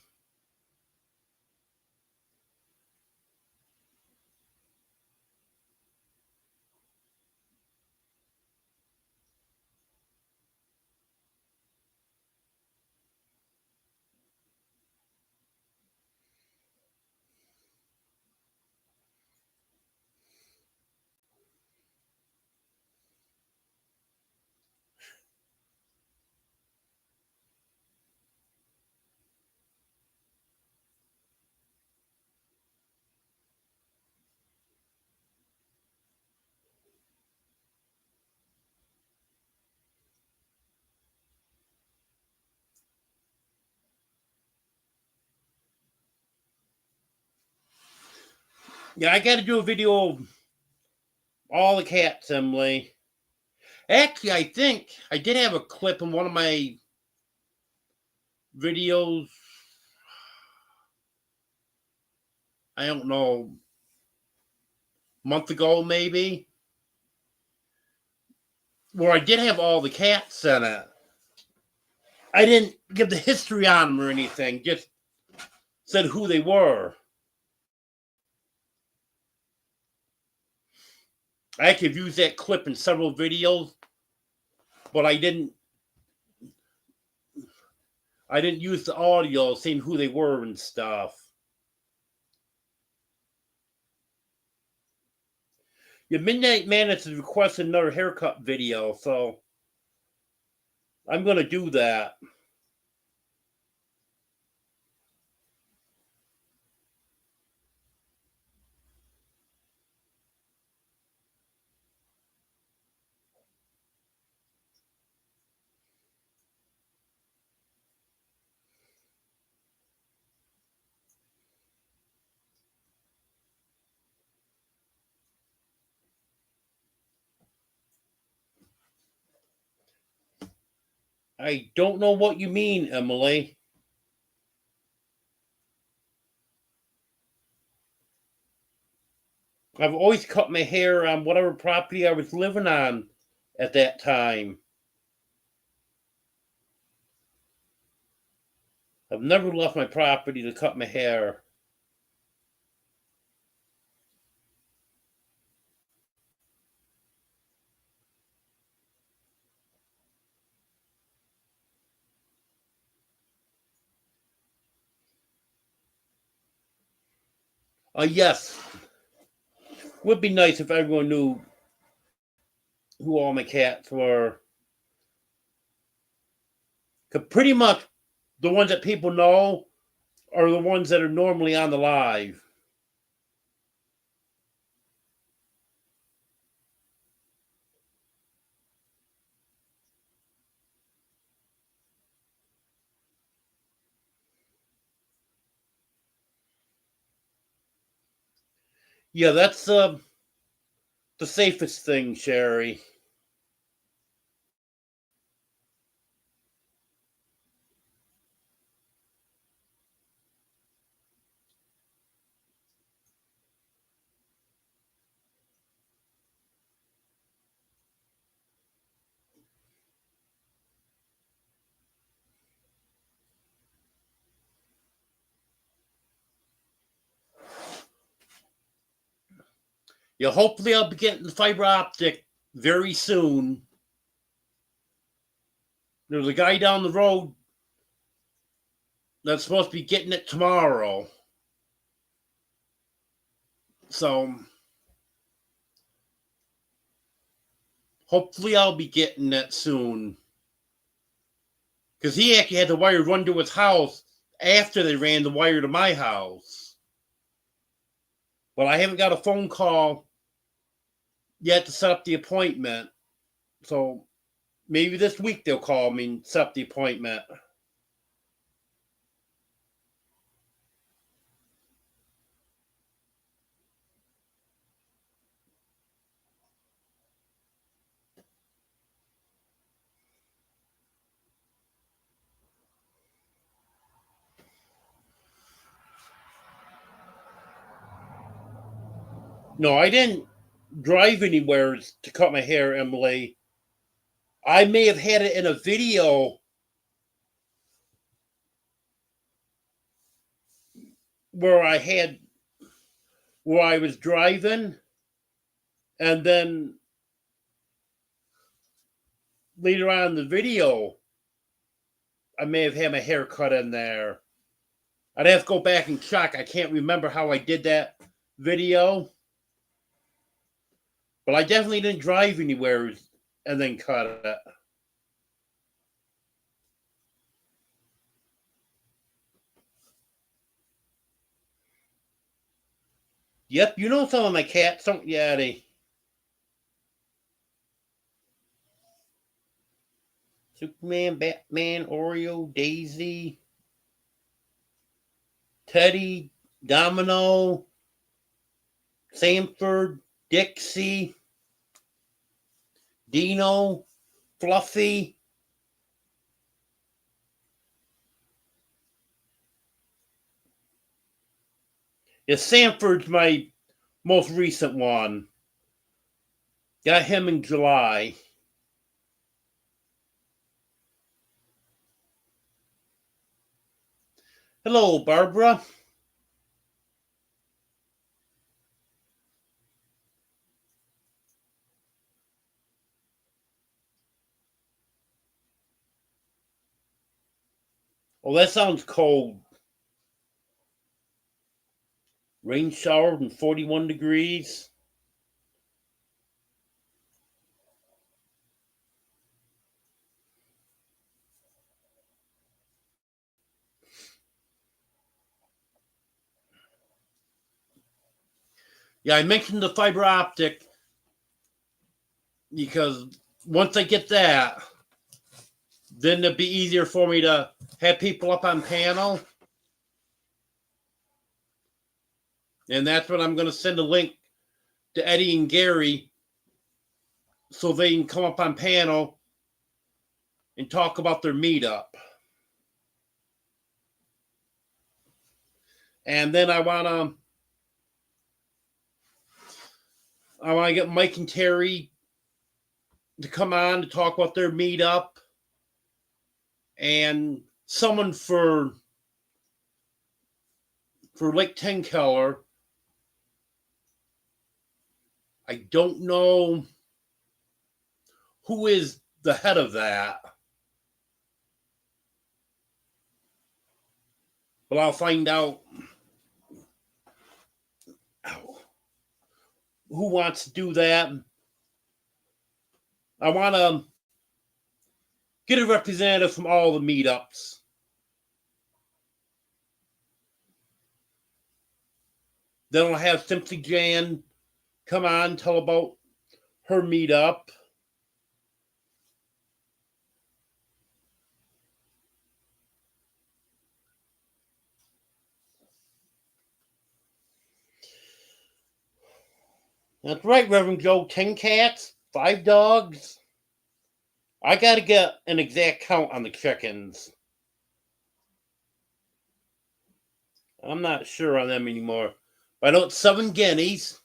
Yeah, I got to do a video of all the cats, Emily. Actually, I think I did have a clip in one of my videos. I don't know, a month ago maybe, where I did have all the cats in it. I didn't give the history on them or anything, just said who they were. I actually have used that clip in several videos, but I didn't use the audio saying who they were and stuff. Your Midnight Madness has requested another haircut video, so I'm going to do that. I don't know what you mean, Emily. I've always cut my hair on whatever property I was living on at that time. I've never left my property to cut my hair. Yes. Would be nice if everyone knew who all my cats were. 'Cause pretty much the ones that people know are the ones that are normally on the live. Yeah, that's the safest thing, Sherry. Yeah, hopefully I'll be getting the fiber optic very soon. There's a guy down the road that's supposed to be getting it tomorrow. So hopefully I'll be getting it soon. Because he actually had the wire run to his house after they ran the wire to my house. But I haven't got a phone call yet to set up the appointment. So maybe this week they'll call me and set up the appointment. No, I didn't drive anywhere to cut my hair, Emily. I may have had it in a video where I was driving, and then later on in the video I may have had my hair cut in there. I'd have to go back and check. I can't remember how I did that video, but I definitely didn't drive anywhere and then cut it. Yep, you know some of my cats, don't you, Eddie? Superman, Batman, Oreo, Daisy, Teddy, Domino, Sanford, Dixie, Dino, Fluffy. Yeah, Sanford's my most recent one. Got him in July. Hello, Barbara. Oh, that sounds cold. Rain shower and 41 degrees. Yeah, I mentioned the fiber optic because once I get that, then it'd be easier for me to have people up on panel. And that's when I'm going to send a link to Eddie and Gary so they can come up on panel and talk about their meetup. And then I want to get Mike and Terry to come on to talk about their meetup, and someone for Lake Tenkeller. I don't know who is the head of that, but I'll find out who wants to do that. I want to get a representative from all the meetups. Then I'll have Simply Jan come on, tell about her meetup. That's right, Reverend Joe. 10 cats, 5 dogs. I gotta get an exact count on the chickens. I'm not sure on them anymore. But I know it's 7 guineas.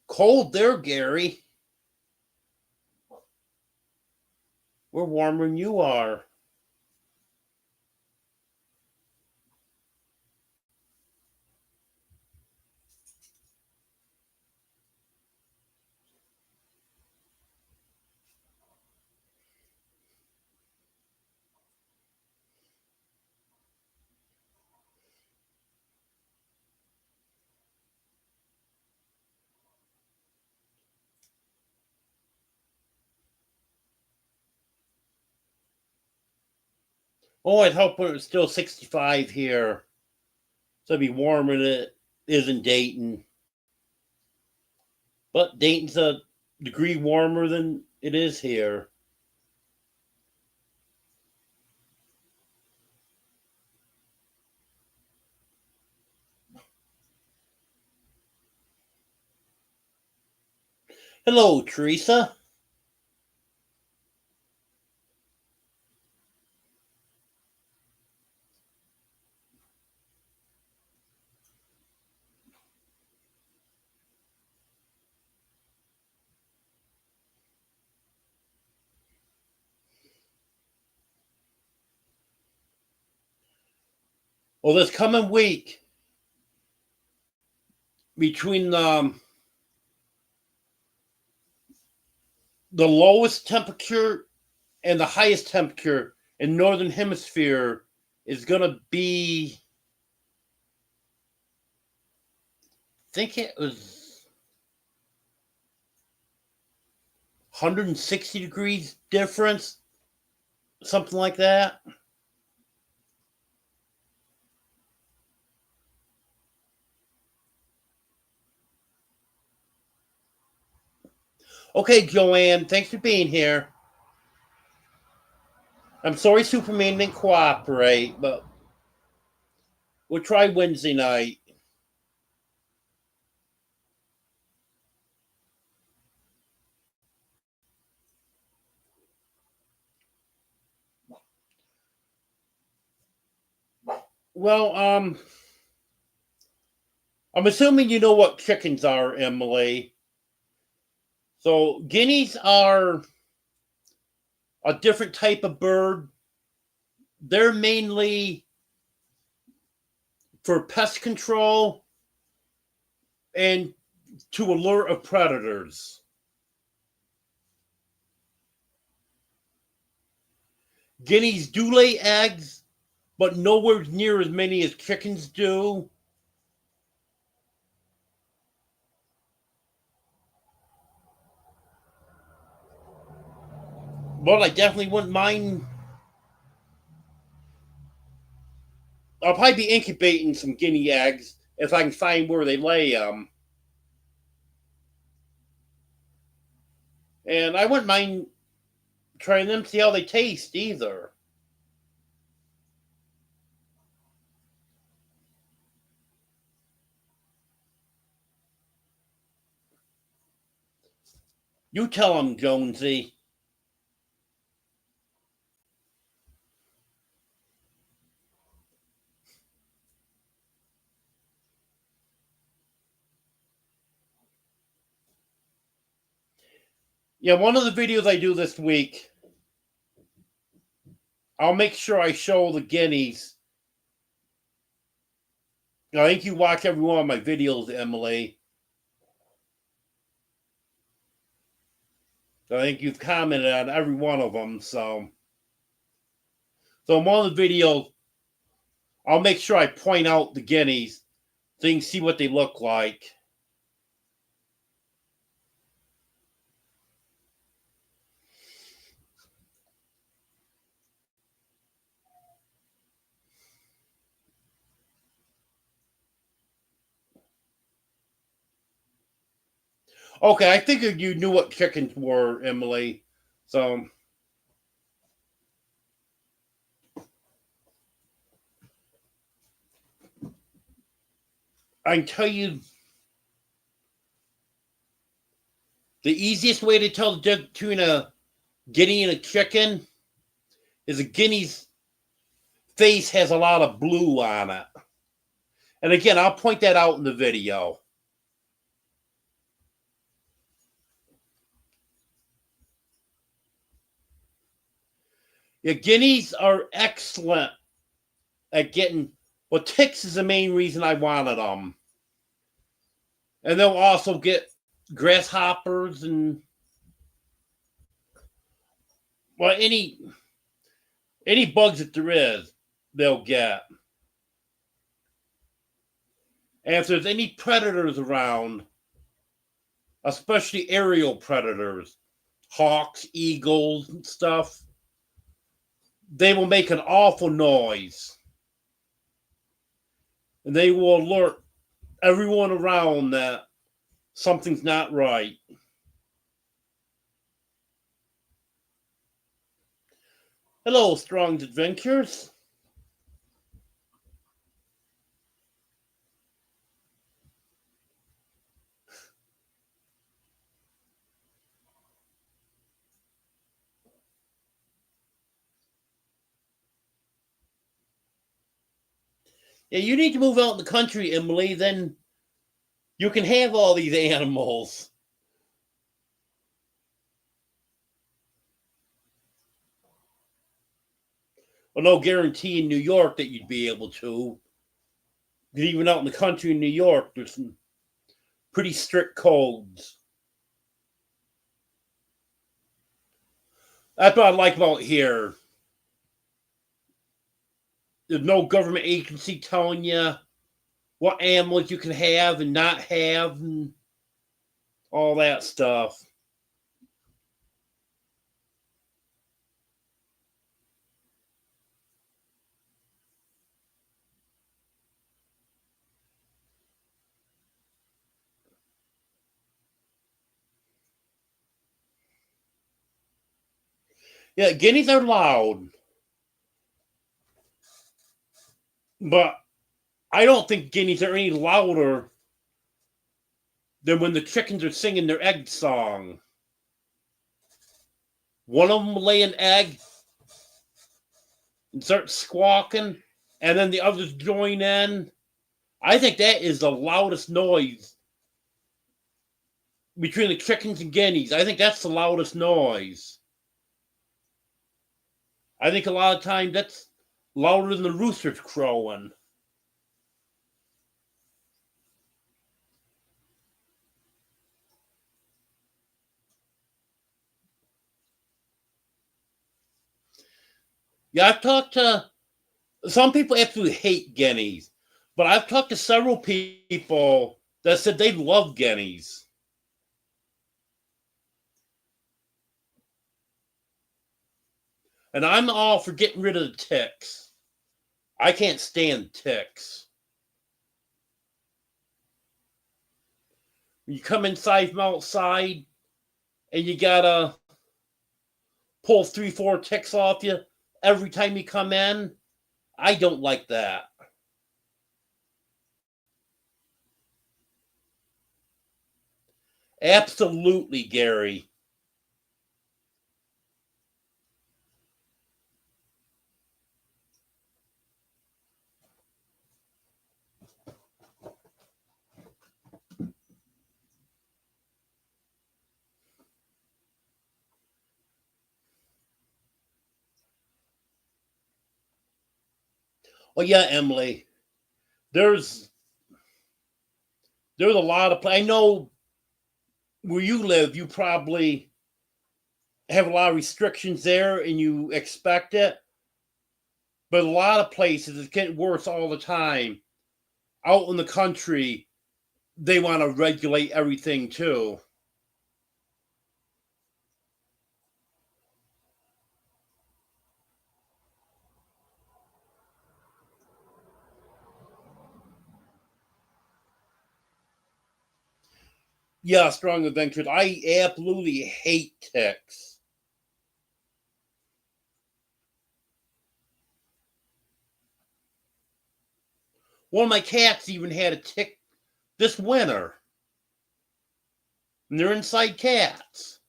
Cold there, Gary. We're warmer than you are. Oh, I'd hope it was still 65 here. So it'd be warmer than it is in Dayton. But Dayton's a degree warmer than it is here. Hello, Teresa. Well, this coming week, between the lowest temperature and the highest temperature in northern hemisphere is going to be, I think it was 160 degrees difference, something like that. Okay, Joanne, thanks for being here. I'm sorry Superman didn't cooperate, but we'll try Wednesday night. Well, I'm assuming you know what chickens are, Emily. So guineas are a different type of bird. They're mainly for pest control and to allure of predators. Guineas do lay eggs, but nowhere near as many as chickens do. But I definitely wouldn't mind. I'll probably be incubating some guinea eggs if I can find where they lay them. And I wouldn't mind trying them, see how they taste either. You tell them, Jonesy. Yeah, one of the videos I do this week, I'll make sure I show the guineas. I think you watch every one of my videos, Emily. I think you've commented on every one of them. So in one of the videos, I'll make sure I point out the guineas so you can see what they look like. Okay, I figured you knew what chickens were, Emily. So I can tell you the easiest way to tell the difference between a guinea and a chicken is a guinea's face has a lot of blue on it. And again, I'll point that out in the video. Yeah, guineas are excellent at getting. Well, ticks is the main reason I wanted them. And they'll also get grasshoppers and well any bugs that there is, they'll get. And if there's any predators around, especially aerial predators, hawks, eagles, and stuff, they will make an awful noise. And they will alert everyone around that something's not right. Hello, Strong's Adventures. Yeah, you need to move out in the country, Emily, then you can have all these animals. Well, no guarantee in New York that you'd be able to. Even out in the country in New York, there's some pretty strict codes. That's what I like about here. There's no government agency telling you what animals you can have and not have and all that stuff. Yeah, guineas are loud, but I don't think guineas are any louder than when the chickens are singing their egg song. One of them will lay an egg and start squawking, and then the others join in. I think that is the loudest noise between the chickens and guineas. I think that's the loudest noise. I think a lot of times that's louder than the roosters crowing. Yeah, I've talked to some people absolutely hate guineas, but I've talked to several people that said they love guineas. And I'm all for getting rid of the ticks. I can't stand ticks. You come inside from outside and you gotta pull 3, 4 ticks off you every time you come in. I don't like that. Absolutely, Gary. Well, yeah, Emily. There's there's a lot of. I know where you live, you probably have a lot of restrictions there, and you expect it. But a lot of places, it's getting worse all the time. Out in the country, they want to regulate everything too. Yeah, strong adventures. I absolutely hate ticks. One of my cats even had a tick this winter. And they're inside cats.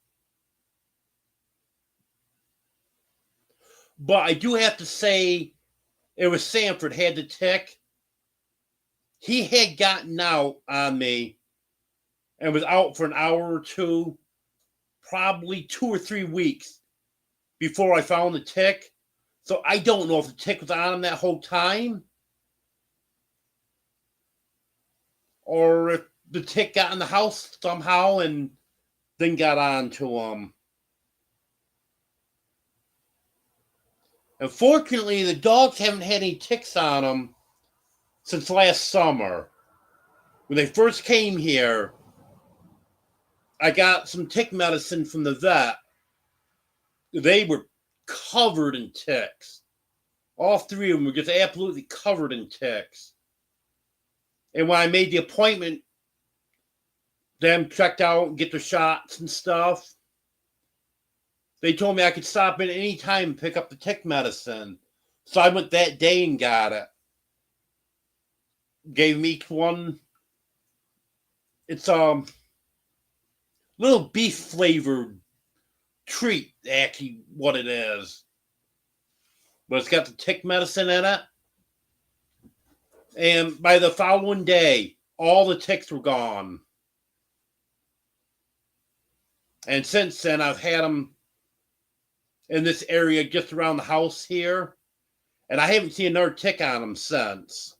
But I do have to say, it was Sanford had the tick. He had gotten out on me and was out for an hour or two, probably 2 or 3 weeks before I found the tick. So I don't know if the tick was on him that whole time or if the tick got in the house somehow and then got on to him. Unfortunately, the dogs haven't had any ticks on them since last summer. When they first came here, I got some tick medicine from the vet. They were covered in ticks. All 3 of them were just absolutely covered in ticks. And when I made the appointment, them checked out and get their shots and stuff, they told me I could stop in any time and pick up the tick medicine. So I went that day and got it. Gave me one. It's little beef flavored treat, actually, what it is. But it's got the tick medicine in it. And by the following day, all the ticks were gone. And since then, I've had them in this area just around the house here. And I haven't seen another tick on them since.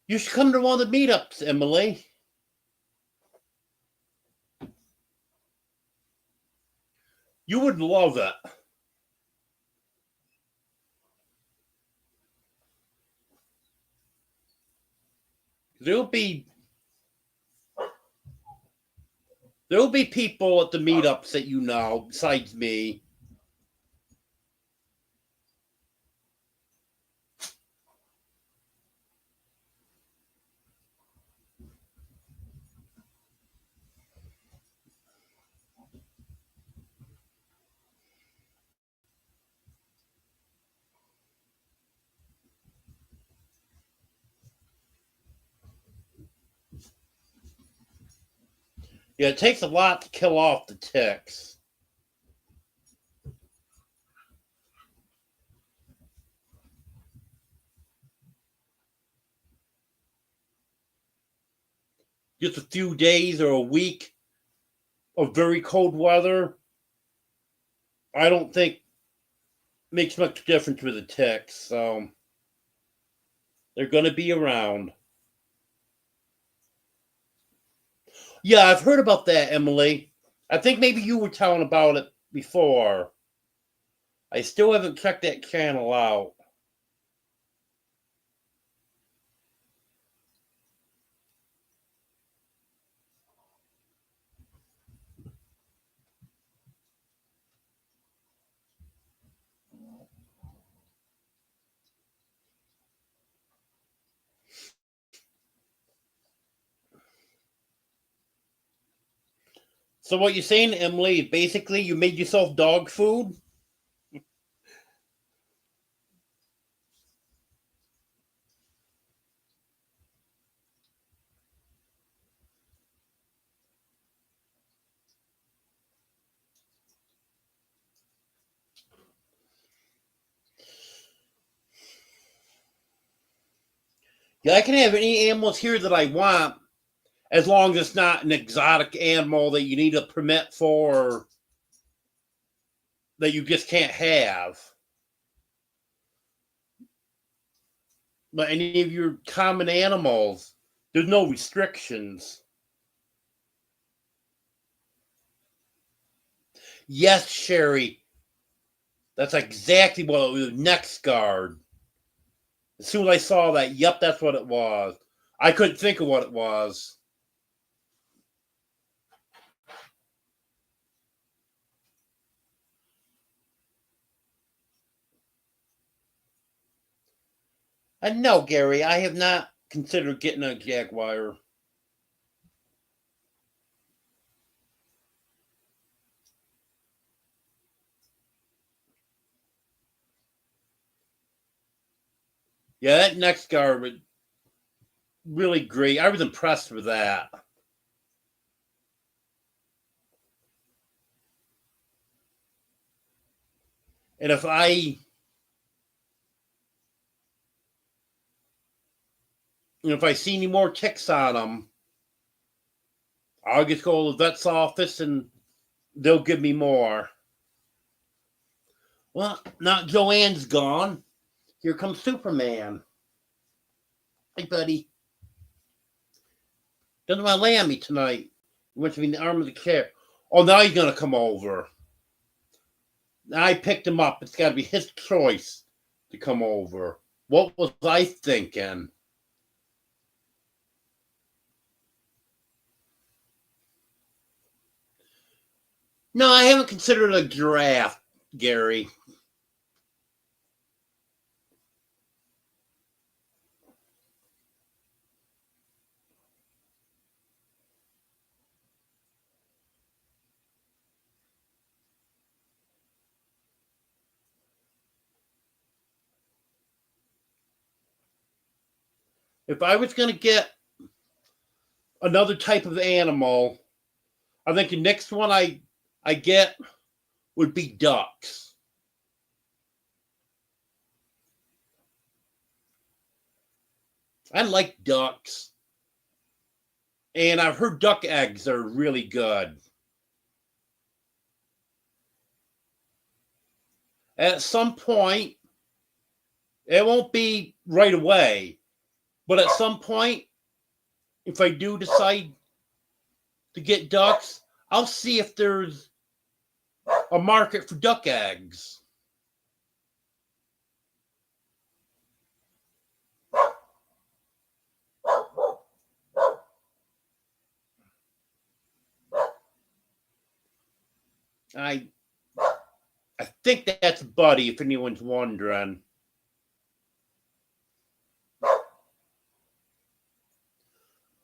You should come to one of the meetups, Emily. You would love it. There'll be people at the meetups that you know besides me. Yeah, it takes a lot to kill off the ticks. Just a few days or a week of very cold weather, I don't think makes much difference with the ticks. So they're going to be around. Yeah, I've heard about that, Emily. I think maybe you were telling about it before. I still haven't checked that channel out. So what you're saying, Emily, basically you made yourself dog food? Yeah, I can have any animals here that I want, as long as it's not an exotic animal that you need a permit for, that you just can't have. But any of your common animals, there's no restrictions. Yes, Sherry. That's exactly what it was. NexGard. As soon as I saw that, yep, that's what it was. I couldn't think of what it was. No, Gary, I have not considered getting a Jaguar. Yeah, that next car was really great. I was impressed with that. And if I see any more ticks on them, I'll just go to the vet's office and they'll give me more. Well, now Joanne's gone. Here comes Superman. Hey, buddy. Doesn't want to lay on me tonight. He wants to be in the arm of the chair. Oh, now he's going to come over. Now I picked him up. It's got to be his choice to come over. What was I thinking? No, I haven't considered a giraffe, Gary. If I was going to get another type of animal, I think the next one I get would be ducks. I like ducks. And I've heard duck eggs are really good. At some point, it won't be right away, but at some point, if I do decide to get ducks, I'll see if there's a market for duck eggs. I think that's Buddy, if anyone's wondering.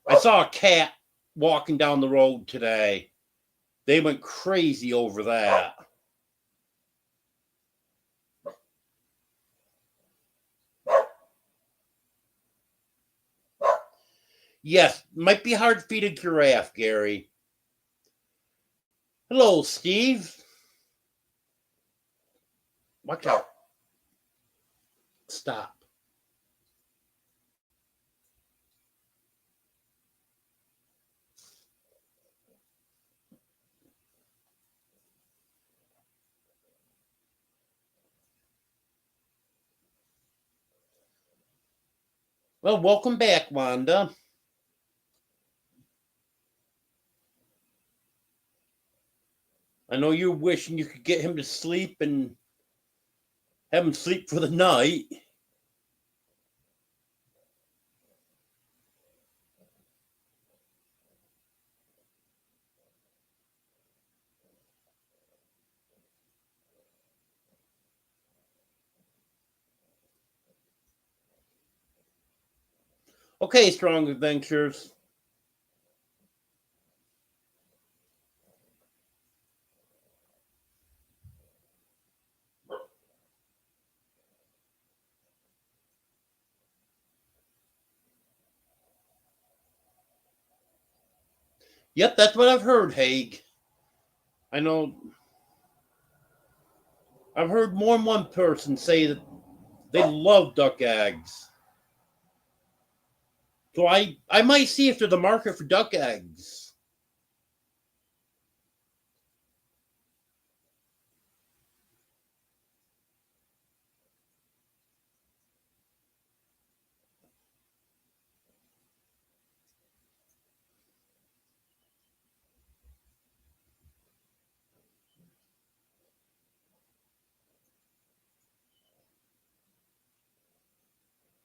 I saw a cat walking down the road today. They went crazy over that. Yes, might be hard to feed a giraffe, Gary. Hello, Steve. Watch out. Stop. Well, welcome back, Wanda. I know you're wishing you could get him to sleep and have him sleep for the night. Okay, Strong Adventures. Yep, that's what I've heard, Haig. I know. I've heard more than one person say that they love duck eggs. So I might see if there's a market for duck eggs.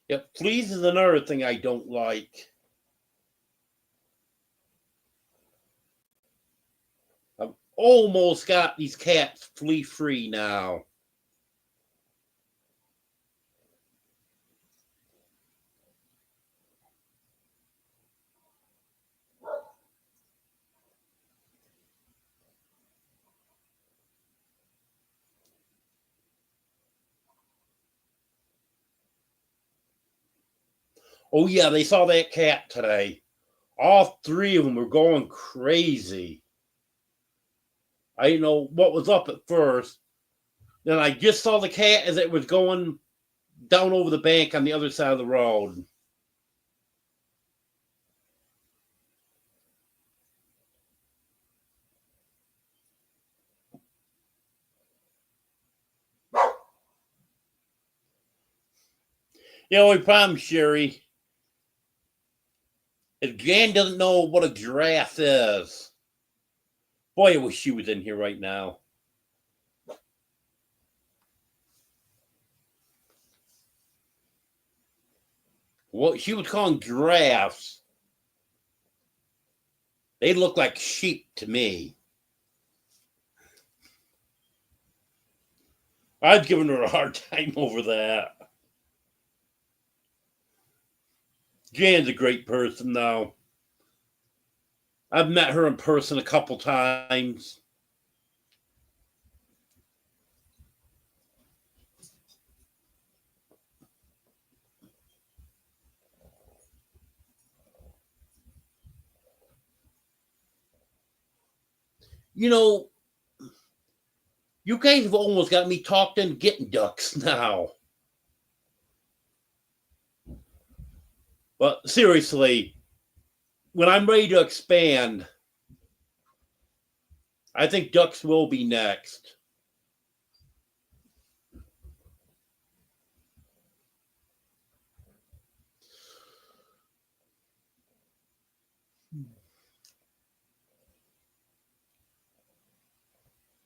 Yep, fleas is another thing I don't like. I've almost got these cats flea free now. Oh, yeah, they saw that cat today. All three of them were going crazy. I didn't know what was up at first. Then I just saw the cat as it was going down over the bank on the other side of the road. The only problem, Sherry, is Jan doesn't know what a giraffe is. Boy, I wish she was in here right now. What she was calling giraffes, they look like sheep to me. I was giving her a hard time over that. Jan's a great person, though. I've met her in person a couple times. You know, you guys have almost got me talked into getting ducks now. But seriously, when I'm ready to expand, I think ducks will be next.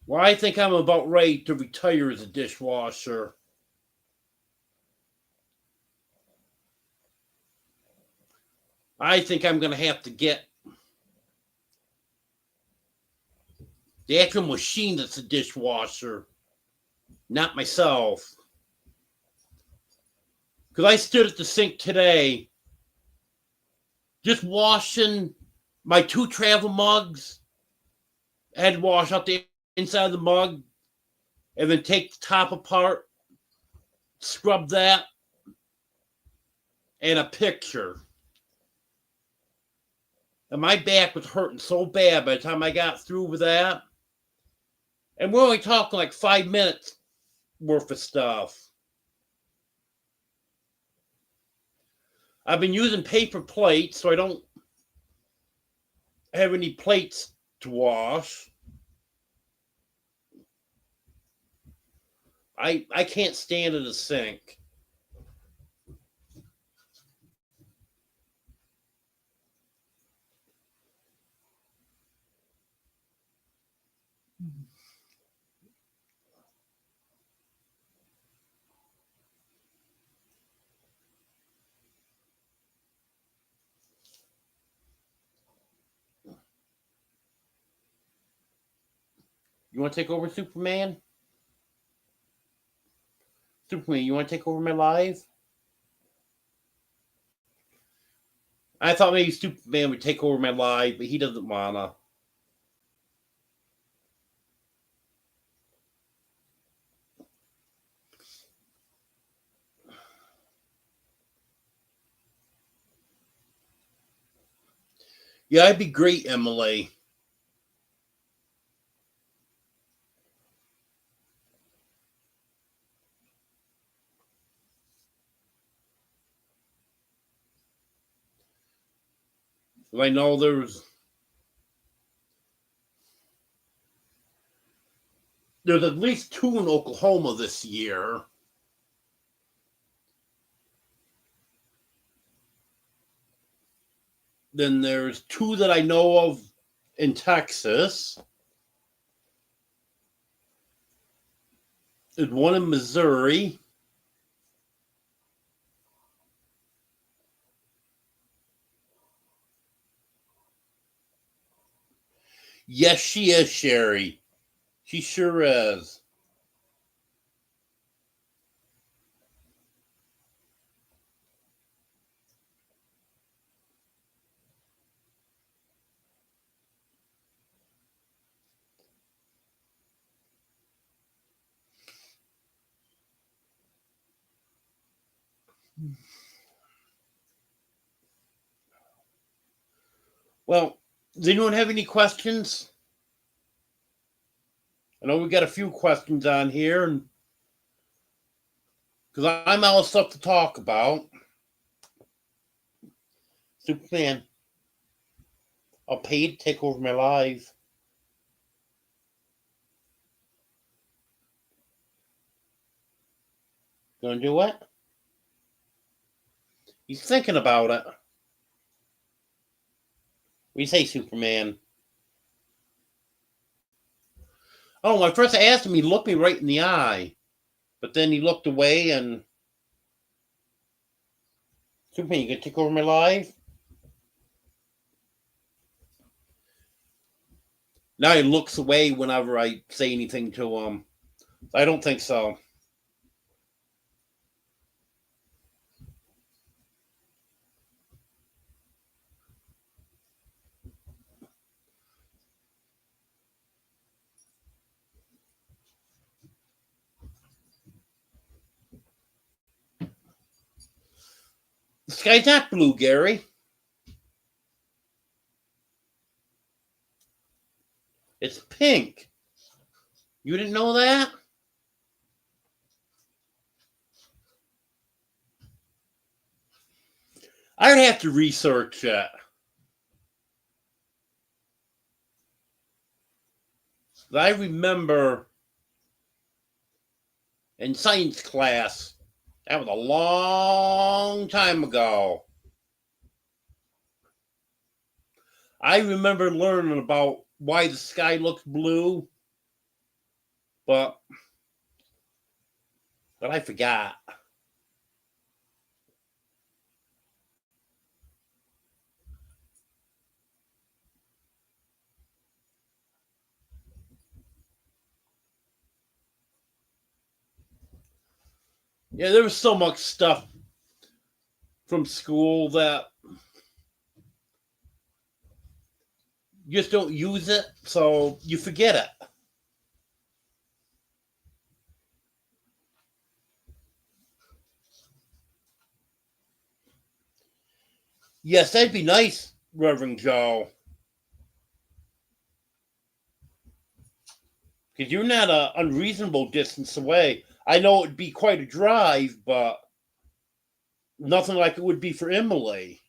Well, I think I'm about ready to retire as a dishwasher. I think I'm going to have to get the actual machine that's a dishwasher, not myself. Because I stood at the sink today just washing my 2 travel mugs. I had to wash out the inside of the mug and then take the top apart, scrub that, and a picture. And my back was hurting so bad by the time I got through with that. And we're only talking like 5 minutes worth of stuff. I've been using paper plates so I don't have any plates to wash. I can't stand at a sink. You want to take over Superman? Superman, you want to take over my live? I thought maybe Superman would take over my live, but he doesn't wanna. Yeah, I'd be great, Emily. I know there's at least 2 in Oklahoma this year. Then there's 2 that I know of in Texas. There's 1 in Missouri. Yes, she is, Sherry. She sure is. Well, does anyone have any questions? I know we got a few questions on here, and because I'm out of stuff to talk about. Superman, I'll pay you to take over my life. Gonna do what? He's thinking about it. What do you say, Superman? Oh, when I first asked him, he looked me right in the eye. But then he looked away and, Superman, you gonna take over my life? Now he looks away whenever I say anything to him. I don't think so. The sky's not blue, Gary. It's pink. You didn't know that? I'd have to research it. I remember in science class, that was a long time ago. I remember learning about why the sky looks blue, but I forgot. Yeah, there was so much stuff from school that you just don't use it, so you forget it. Yes, that'd be nice, Reverend Joe. Because you're not an unreasonable distance away. I know it'd be quite a drive, but nothing like it would be for Emily.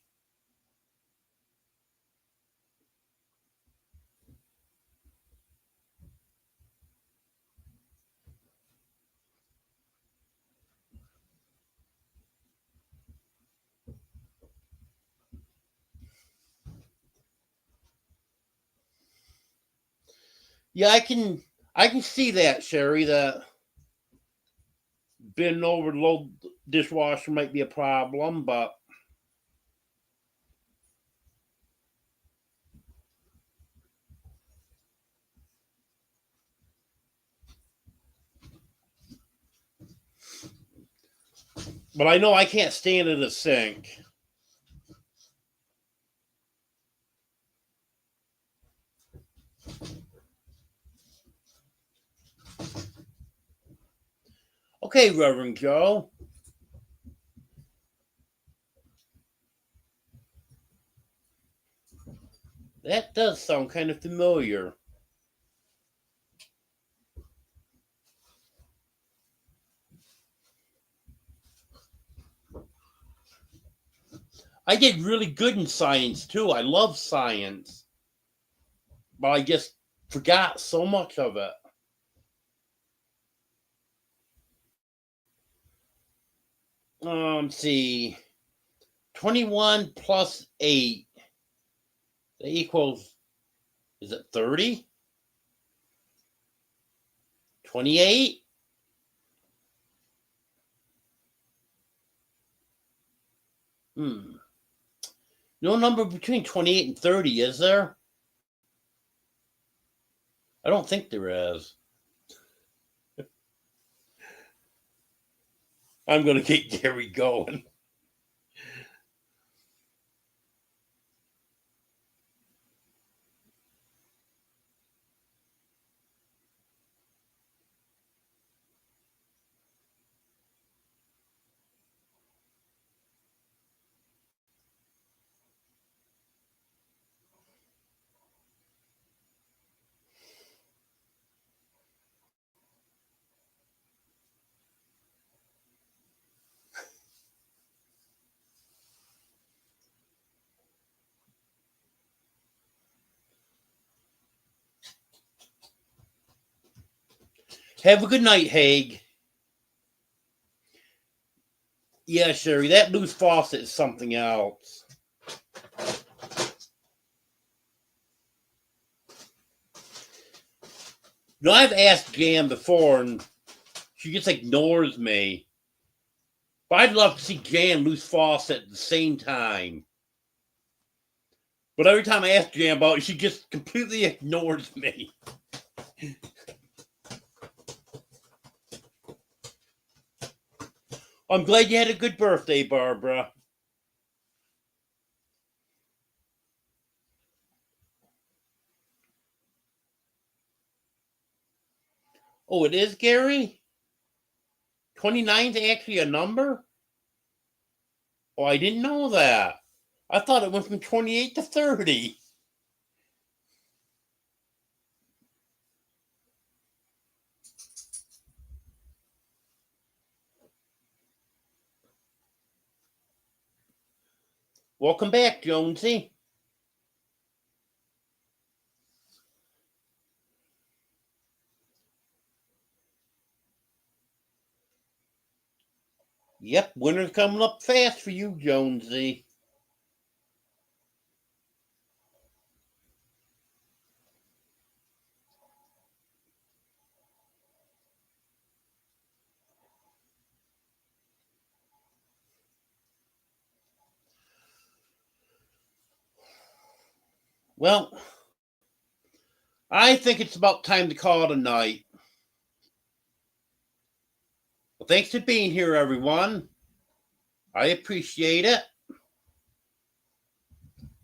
Yeah, I can see that, Sherry, that bending over the load dishwasher might be a problem, but I know I can't stand at a sink. Okay, Reverend Joe. That does sound kind of familiar. I did really good in science too. I love science, but I just forgot so much of it. See, 21 plus 8 that equals, is it 30? 28? No number between 28 and 30, is there? I don't think there is. I'm going to get Gary going. Have a good night, Haig. Yeah, Sherry, that loose faucet is something else. You know, I've asked Jan before, and she just ignores me. But I'd love to see Jan loose faucet at the same time. But every time I ask Jan about it, she just completely ignores me. I'm glad you had a good birthday, Barbara. Oh, it is, Gary? 29 is actually a number? Oh, I didn't know that. I thought it went from 28 to 30. Welcome back, Jonesy. Yep, winter's coming up fast for you, Jonesy. Well, I think it's about time to call it a night. Well, thanks for being here, everyone. I appreciate it.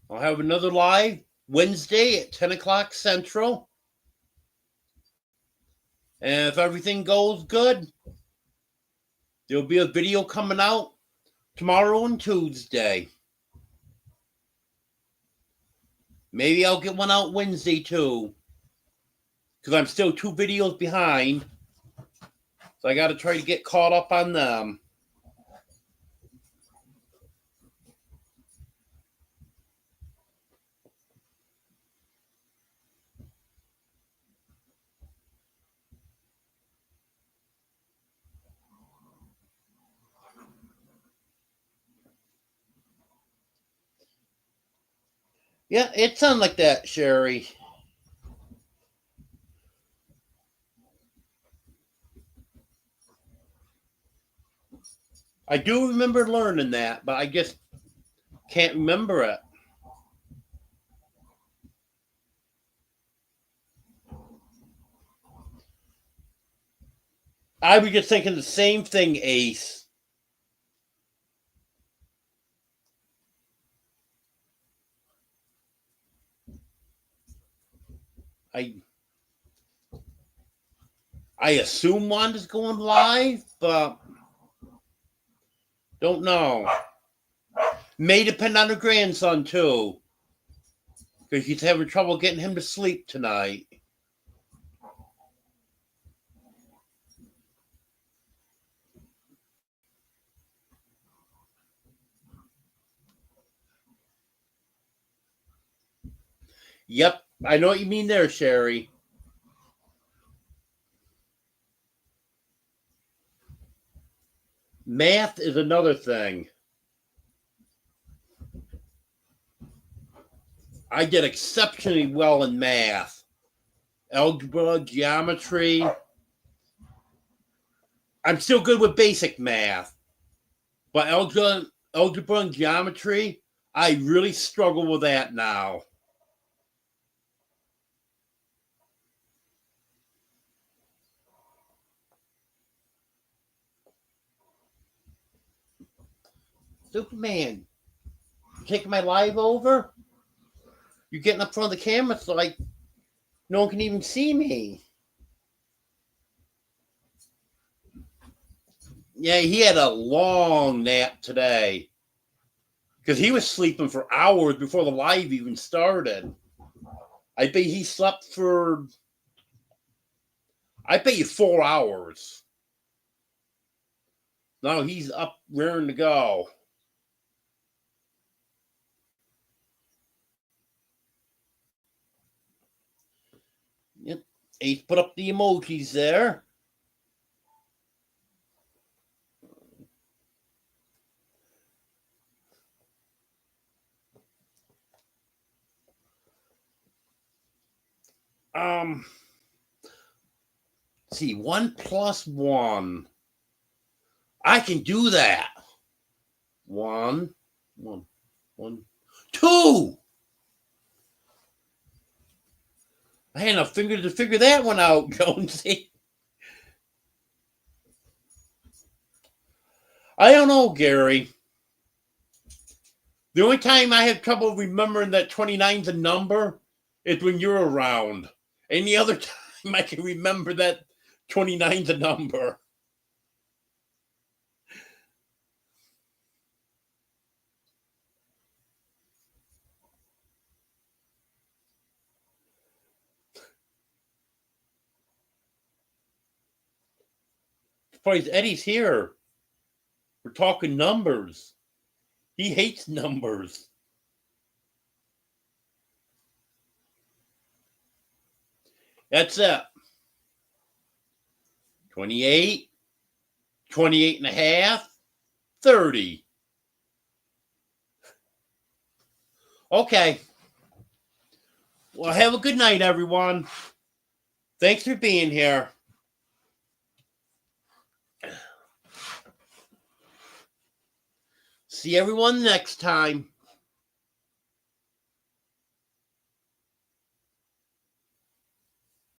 I'll have another live Wednesday at 10 o'clock Central. And if everything goes good, there'll be a video coming out tomorrow and Tuesday. Maybe I'll get one out Wednesday too, because I'm still 2 videos behind. So I got to try to get caught up on them. Yeah, it sounds like that, Sherry. I do remember learning that, but I just can't remember it. I was just thinking the same thing, Ace. I assume Wanda's going live, but don't know. May depend on her grandson too, because she's having trouble getting him to sleep tonight. Yep, I know what you mean there, Sherry. Math is another thing. I did exceptionally well in math. Algebra, geometry. I'm still good with basic math. But algebra and geometry, I really struggle with that now. Superman, you taking my live over? You're getting up front of the camera so like no one can even see me. Yeah, he had a long nap today because he was sleeping for hours before the live even started. I bet he slept for, I bet you 4 hours. Now he's up raring to go. Yep. Ace put up the emojis there. See, 1 plus 1. I can do that. 1, 1, 1, 2. I had enough fingers to figure that one out, Jonesy. I don't know, Gary. The only time I have trouble remembering that 29's a number is when you're around. Any other time I can remember that 29's a number. Surprised Eddie's here. We're talking numbers. He hates numbers. That's it. 28, 28 and a half, 30. Okay. Well, have a good night, everyone. Thanks for being here. See everyone next time.